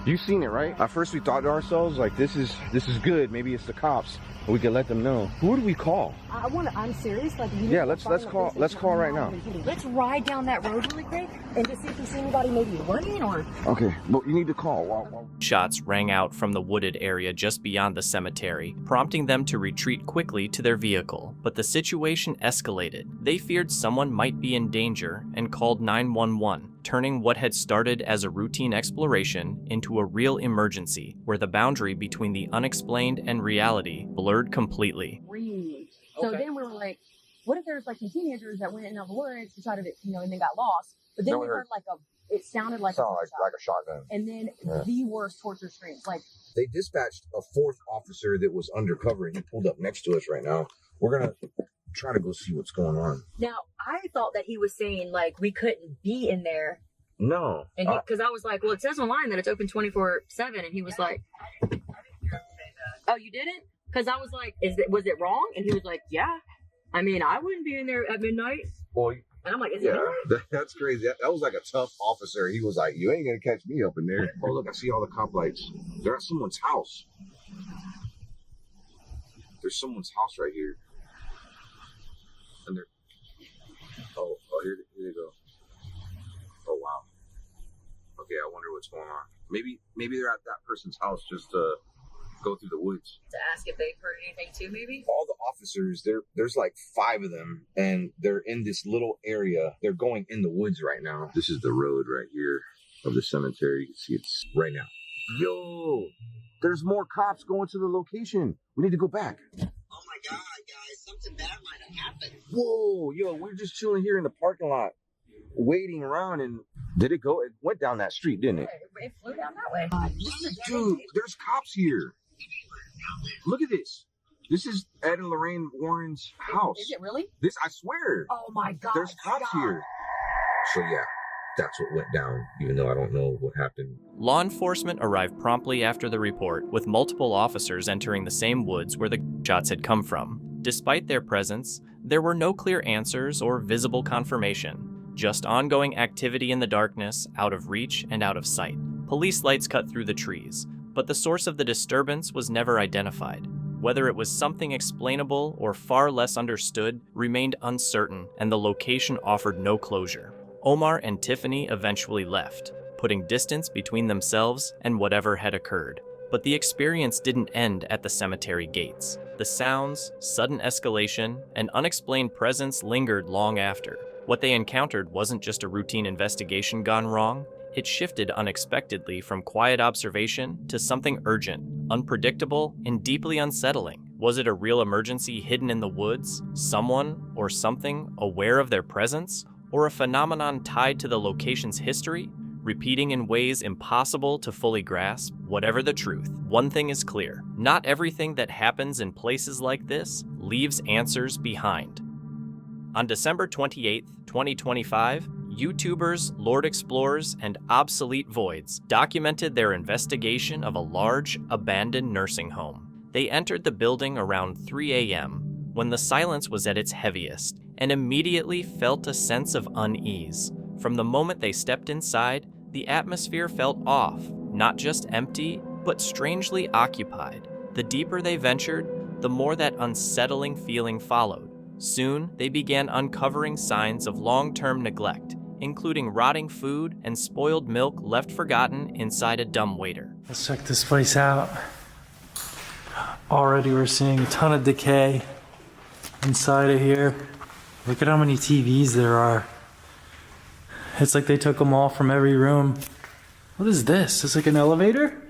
You seen it, right? At first we thought to ourselves, like, this is good. Maybe it's the cops. We can let them know. Who do we call? I'm serious. Like, yeah, let's call right now. Let's ride down that road really quick and just see if we see anybody maybe running or. Okay, but you need to call. Shots rang out from the wooded area just beyond the cemetery, prompting them to retreat quickly to their vehicle. But the situation escalated. They feared someone might be in danger and called 911. Turning what had started as a routine exploration into a real emergency, where the boundary between the unexplained and reality blurred completely. So then we were like, what if there's like some teenagers that went in the woods to try to, and they got lost? But then we heard it sounded like a shotgun. And then the worst torture screams. Like, they dispatched a fourth officer that was undercover, and he pulled up next to us right now. We're gonna try to go see what's going on. Now, I thought that he was saying like we couldn't be in there. No. And because I was like, well, it says online that it's open 24/7, and he was like, oh, you didn't? Because I was like, was it wrong? And he was like, yeah. I mean, I wouldn't be in there at midnight. Well, and I'm like, is it midnight? That's crazy. That was like a tough officer. He was like, you ain't gonna catch me up in there. Oh, look, I see all the cop lights. They're at someone's house. There's someone's house right here. And they're... Oh, here they go. Oh, wow. Okay, I wonder what's going on. Maybe they're at that person's house just to go through the woods. To ask if they've heard anything too, maybe? All the officers, there's like 5 of them, and they're in this little area. They're going in the woods right now. This is the road right here of the cemetery. You can see it's right now. Yo, there's more cops going to the location. We need to go back. Oh my God, guys, something bad might have happened. Whoa, yo, we're just chilling here in the parking lot, waiting around, and did it go? It went down that street, didn't it? It flew down that way. Dude, there's cops here. Look at this. This is Ed and Lorraine Warren's house. Is it really? This, I swear. Oh my God. There's cops here. So yeah, that's what went down, even though I don't know what happened. Law enforcement arrived promptly after the report, with multiple officers entering the same woods where the shots had come from. Despite their presence, there were no clear answers or visible confirmation, just ongoing activity in the darkness, out of reach and out of sight. Police lights cut through the trees, but the source of the disturbance was never identified. Whether it was something explainable or far less understood remained uncertain, and the location offered no closure. Omar and Tiffany eventually left, putting distance between themselves and whatever had occurred. But the experience didn't end at the cemetery gates. The sounds, sudden escalation, and unexplained presence lingered long after. What they encountered wasn't just a routine investigation gone wrong. It shifted unexpectedly from quiet observation to something urgent, unpredictable, and deeply unsettling. Was it a real emergency hidden in the woods? Someone or something aware of their presence? Or a phenomenon tied to the location's history, repeating in ways impossible to fully grasp? Whatever the truth, one thing is clear: not everything that happens in places like this leaves answers behind. On December 28, 2025, YouTubers, Lord Explorers, and Obsolete Voids documented their investigation of a large, abandoned nursing home. They entered the building around 3 a.m., when the silence was at its heaviest, and immediately felt a sense of unease. From the moment they stepped inside, the atmosphere felt off, not just empty, but strangely occupied. The deeper they ventured, the more that unsettling feeling followed. Soon, they began uncovering signs of long-term neglect, including rotting food and spoiled milk left forgotten inside a dumbwaiter. Let's check this place out. Already we're seeing a ton of decay inside of here. Look at how many TVs there are. It's like they took them all from every room. What is this? It's like an elevator?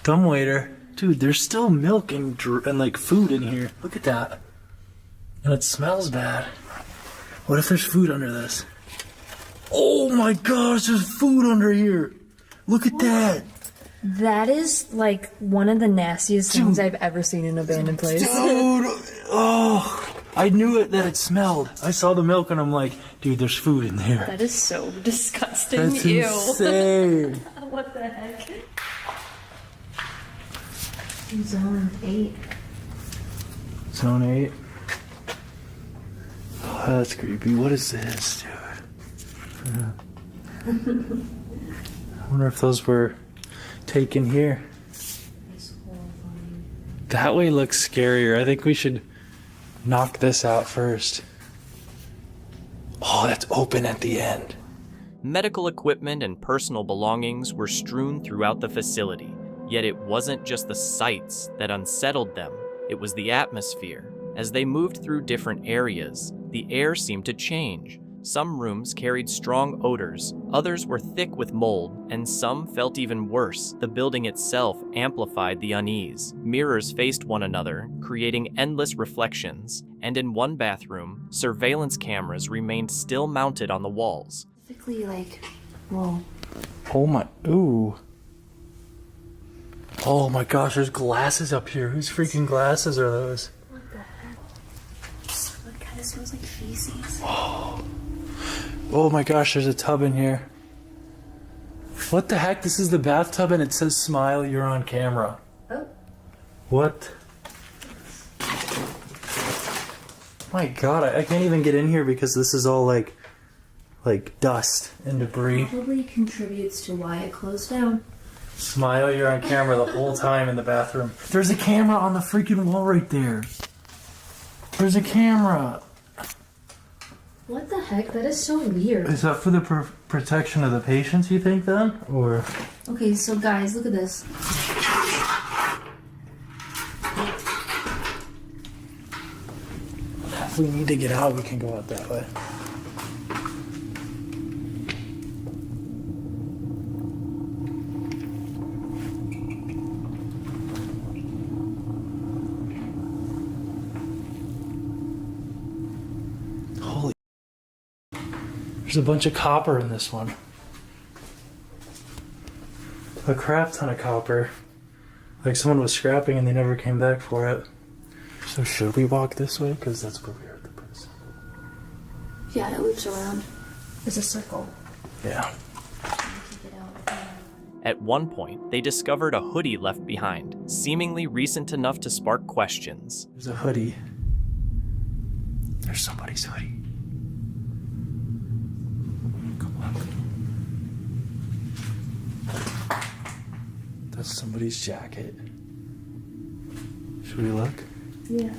Dumbwaiter. Dude, there's still milk and like food in here. Look at that. And it smells bad. What if there's food under this? Oh my gosh, there's food under here. Look at that. That is like one of the nastiest things I've ever seen in an abandoned place. Dude, oh, I knew it that it smelled. I saw the milk and I'm like, dude, there's food in there. That is so disgusting. That's Ew. insane. What the heck? Zone 8. Zone 8. Oh, that's creepy. What is this, dude? I wonder if those were taken here. That way looks scarier. I think we should knock this out first. Oh, that's open at the end. Medical equipment and personal belongings were strewn throughout the facility, yet it wasn't just the sights that unsettled them, it was the atmosphere. As they moved through different areas, the air seemed to change. Some rooms carried strong odors, others were thick with mold, and some felt even worse. The building itself amplified the unease. Mirrors faced one another, creating endless reflections, and in one bathroom, surveillance cameras remained still mounted on the walls. Basically, like, whoa. Oh my, ooh. Oh my gosh, there's glasses up here. Whose freaking glasses are those? What the heck? It kind of smells like feces. Oh my gosh, there's a tub in here. What the heck? This is the bathtub and it says smile, you're on camera. Oh. What? My god, I can't even get in here because this is all like dust and debris. Probably contributes to why it closed down. Smile, you're on camera the whole time in the bathroom. There's a camera on the freaking wall right there. There's a camera. What the heck? That is so weird. Is that for the protection of the patients, you think, then? Or... Okay, so guys, look at this. If we need to get out, we can go out that way. Holy... There's a bunch of copper in this one. A crap ton of copper. Like someone was scrapping and they never came back for it. So should we walk this way? Because that's where we heard the person. Yeah, it loops around. It's a circle. Yeah. At one point, they discovered a hoodie left behind, seemingly recent enough to spark questions. There's a hoodie. There's somebody's hoodie. That's somebody's jacket. Should we look? Yeah.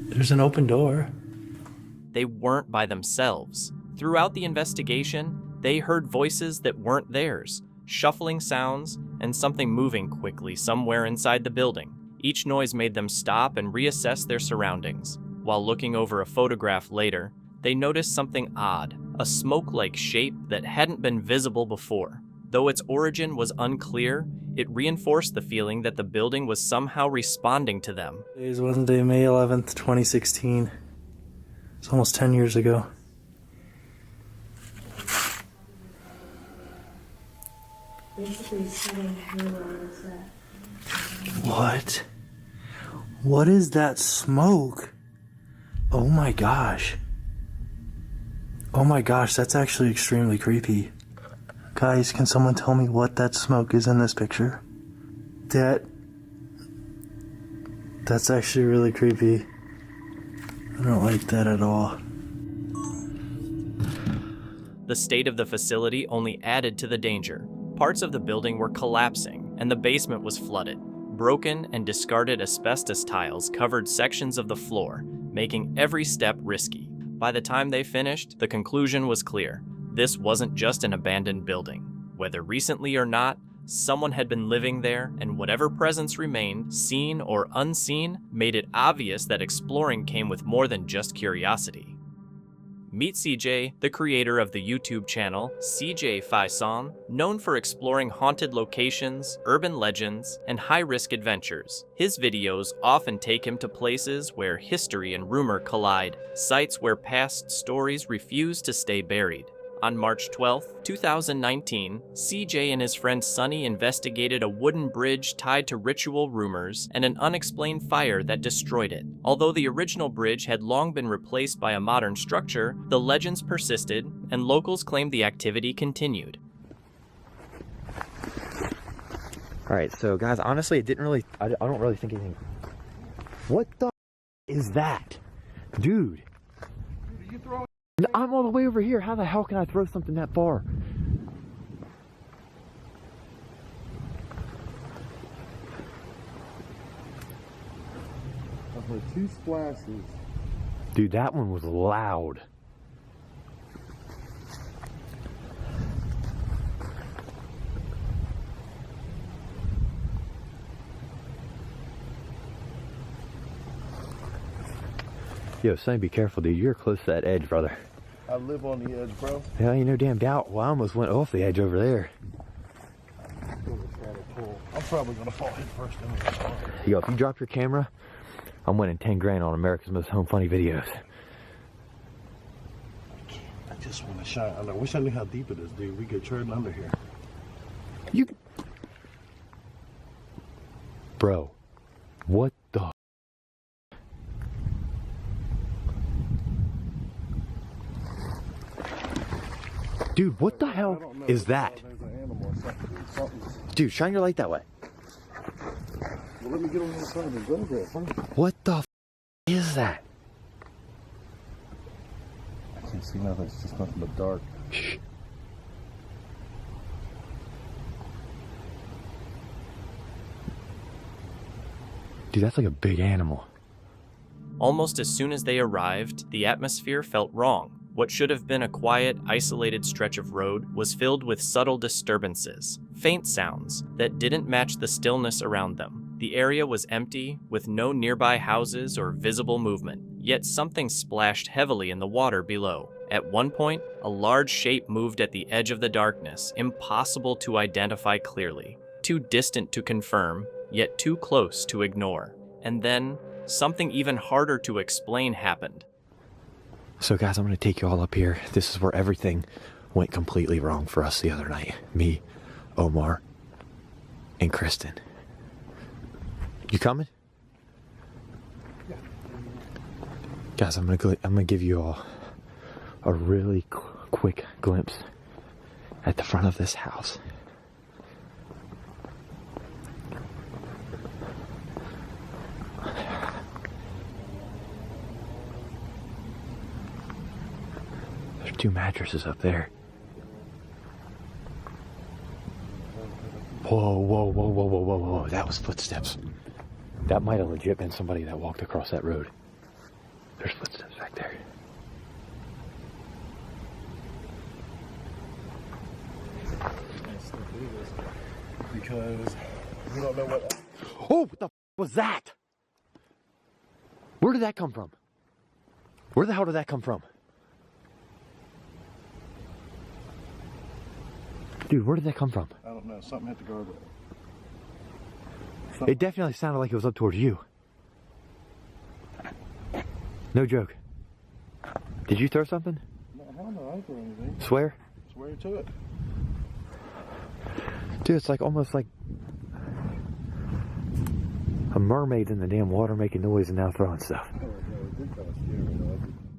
There's an open door. They weren't by themselves. Throughout the investigation, they heard voices that weren't theirs, shuffling sounds, and something moving quickly somewhere inside the building. Each noise made them stop and reassess their surroundings. While looking over a photograph later, they noticed something odd, a smoke-like shape that hadn't been visible before. Though its origin was unclear, it reinforced the feeling that the building was somehow responding to them. Today's Wednesday, May 11th, 2016. It's almost 10 years ago. What? What is that smoke? Oh my gosh. Oh my gosh, that's actually extremely creepy. Guys, can someone tell me what that smoke is in this picture? That's actually really creepy. I don't like that at all. The state of the facility only added to the danger. Parts of the building were collapsing, and the basement was flooded. Broken and discarded asbestos tiles covered sections of the floor, making every step risky. By the time they finished, the conclusion was clear. This wasn't just an abandoned building. Whether recently or not, someone had been living there, and whatever presence remained, seen or unseen, made it obvious that exploring came with more than just curiosity. Meet CJ, the creator of the YouTube channel CJ Faison, known for exploring haunted locations, urban legends, and high-risk adventures. His videos often take him to places where history and rumor collide, sites where past stories refuse to stay buried. On March 12, 2019, CJ and his friend Sunny investigated a wooden bridge tied to ritual rumors and an unexplained fire that destroyed it. Although the original bridge had long been replaced by a modern structure, the legends persisted, and locals claimed the activity continued. Alright, so guys, honestly, it didn't really, I don't really think anything. What the is that? Dude. I'm all the way over here. How the hell can I throw something that far? I've heard 2 splashes. Dude, that one was loud. Yo, Sonny, be careful, dude. You're close to that edge, brother. I live on the edge, bro. Yeah, you no damn doubt. Well, I almost went off the edge over there. I'm probably gonna fall head first in the car. Yo, if you drop your camera, I'm winning 10 grand on America's Most Home Funny Videos. I just want to shine. I wish I knew how deep it is, dude. We get treading under here. You... Bro, what the... Dude, what the hell is that? Dude, shine your light that way. Well, let me get on the side and go there first. What the f is that? I can't see nothing. It's just nothing but dark. Shh. Dude, that's like a big animal. Almost as soon as they arrived, the atmosphere felt wrong. What should have been a quiet, isolated stretch of road was filled with subtle disturbances, faint sounds that didn't match the stillness around them. The area was empty, with no nearby houses or visible movement, yet something splashed heavily in the water below. At one point, a large shape moved at the edge of the darkness, impossible to identify clearly, too distant to confirm, yet too close to ignore. And then, something even harder to explain happened. So guys, I'm gonna take you all up here. This is where everything went completely wrong for us the other night. Me, Omar, and Kristen. You coming? Yeah. Guys, I'm gonna give you all a really quick glimpse at the front of this house. There's 2 mattresses up there. Whoa, whoa, whoa, whoa, whoa, whoa, whoa. That was footsteps. That might have legit been somebody that walked across that road. There's footsteps back there. Because we don't know what. Oh, what the was that? Where did that come from? Where the hell did that come from? Dude, where did that come from? I don't know. Something hit the guardrail. It definitely sounded like it was up towards you. No joke. Did you throw something? No, hell no, I didn't throw anything. Swear? Swear to it. Dude, it's like almost like a mermaid in the damn water making noise and now throwing stuff.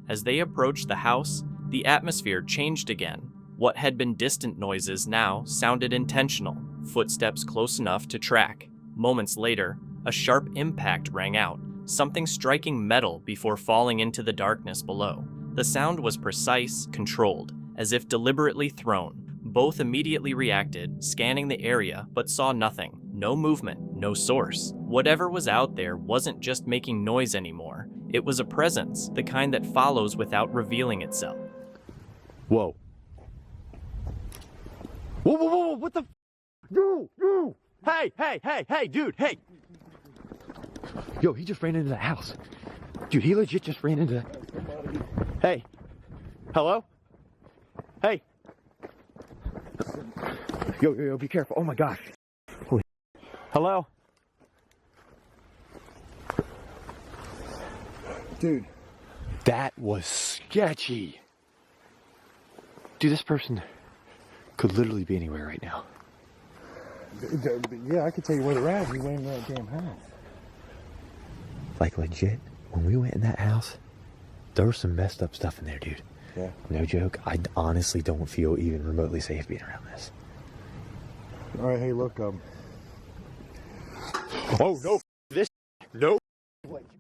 As they approached the house, the atmosphere changed again. What had been distant noises now sounded intentional, footsteps close enough to track. Moments later, a sharp impact rang out, something striking metal before falling into the darkness below. The sound was precise, controlled, as if deliberately thrown. Both immediately reacted, scanning the area, but saw nothing. No movement, no source. Whatever was out there wasn't just making noise anymore. It was a presence, the kind that follows without revealing itself. Whoa. Whoa, whoa, whoa, what the You! Hey, dude, hey! Yo, he just ran into the house. Dude, he legit just ran into that. Hey. Hello? Hey. Yo, be careful. Oh my gosh. Holy. Hello? Dude. That was sketchy. Dude, this person could literally be anywhere right now. Yeah, I could tell you where they're at. We went in that damn house. Like legit, when we went in that house, there was some messed up stuff in there, dude. Yeah. No joke. I honestly don't feel even remotely safe being around this. All right, hey, look, Oh, no. This. No.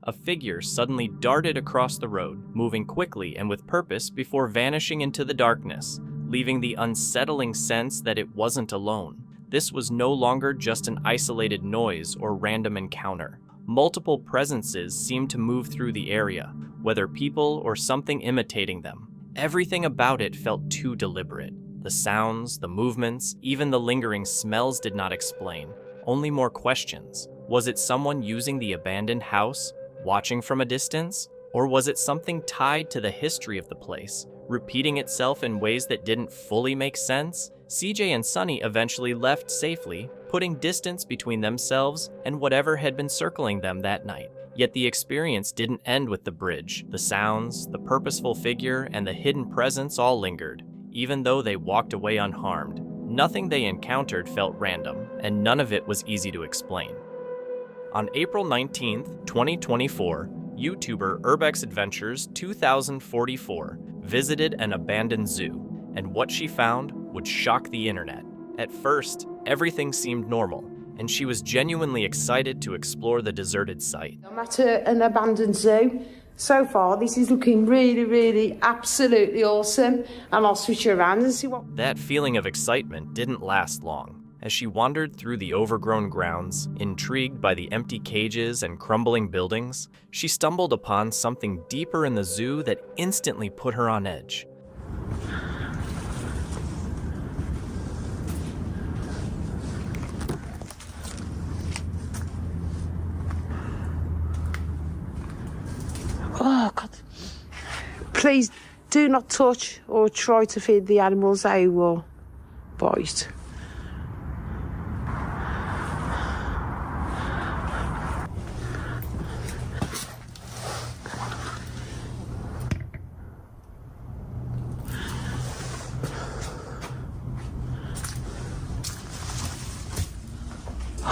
A figure suddenly darted across the road, moving quickly and with purpose before vanishing into the darkness, leaving the unsettling sense that it wasn't alone. This was no longer just an isolated noise or random encounter. Multiple presences seemed to move through the area, whether people or something imitating them. Everything about it felt too deliberate. The sounds, the movements, even the lingering smells did not explain. Only more questions. Was it someone using the abandoned house, watching from a distance? Or was it something tied to the history of the place, repeating itself in ways that didn't fully make sense? CJ and Sunny eventually left safely, putting distance between themselves and whatever had been circling them that night. Yet the experience didn't end with the bridge. The sounds, the purposeful figure, and the hidden presence all lingered. Even though they walked away unharmed, nothing they encountered felt random, and none of it was easy to explain. On April 19th, 2024, YouTuber Urbex Adventures 2044 visited an abandoned zoo, and what she found would shock the internet. At first, everything seemed normal, and she was genuinely excited to explore the deserted site. I'm at an abandoned zoo. So far, this is looking really, really, absolutely awesome, and I'll switch you around and see what... That feeling of excitement didn't last long. As she wandered through the overgrown grounds, intrigued by the empty cages and crumbling buildings, she stumbled upon something deeper in the zoo that instantly put her on edge. Oh, God. Please do not touch or try to feed the animals. They will bite.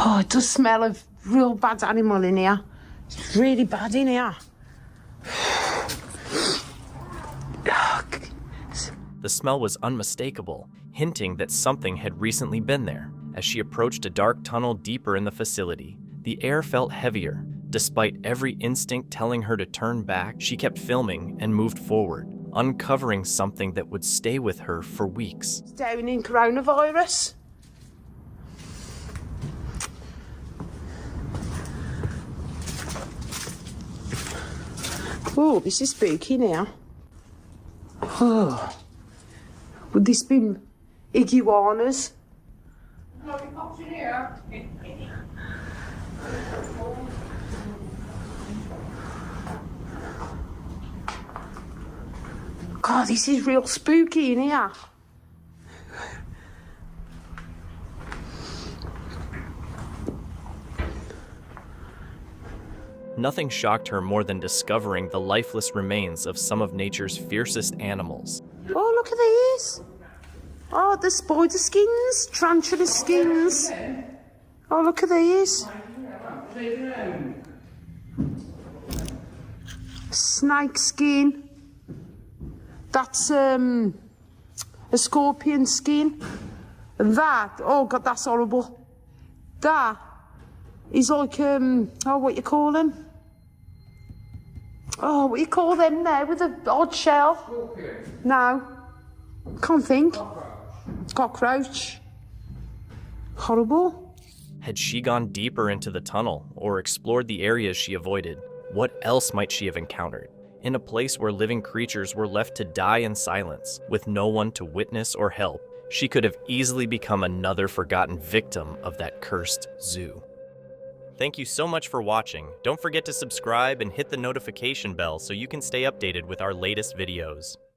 Oh, it does smell of real bad animal in here. It's really bad in here. The smell was unmistakable, hinting that something had recently been there. As she approached a dark tunnel deeper in the facility, the air felt heavier. Despite every instinct telling her to turn back, she kept filming and moved forward, uncovering something that would stay with her for weeks. It's down in coronavirus. Oh, this is spooky now. Oh. Would this be iguanas? God, this is real spooky in here. Nothing shocked her more than discovering the lifeless remains of some of nature's fiercest animals. Oh, look at these. Oh, the spider skins, tarantula skins. Oh, look at these. Snake skin. That's a scorpion skin. And that, oh God, that's horrible. That is like, oh, what you call them? Oh, what you call them now with the odd shell? No, can't think. Cockroach. Horrible. Had she gone deeper into the tunnel or explored the areas she avoided? What else might she have encountered? In a place where living creatures were left to die in silence, with no one to witness or help, she could have easily become another forgotten victim of that cursed zoo. Thank you so much for watching. Don't forget to subscribe and hit the notification bell so you can stay updated with our latest videos.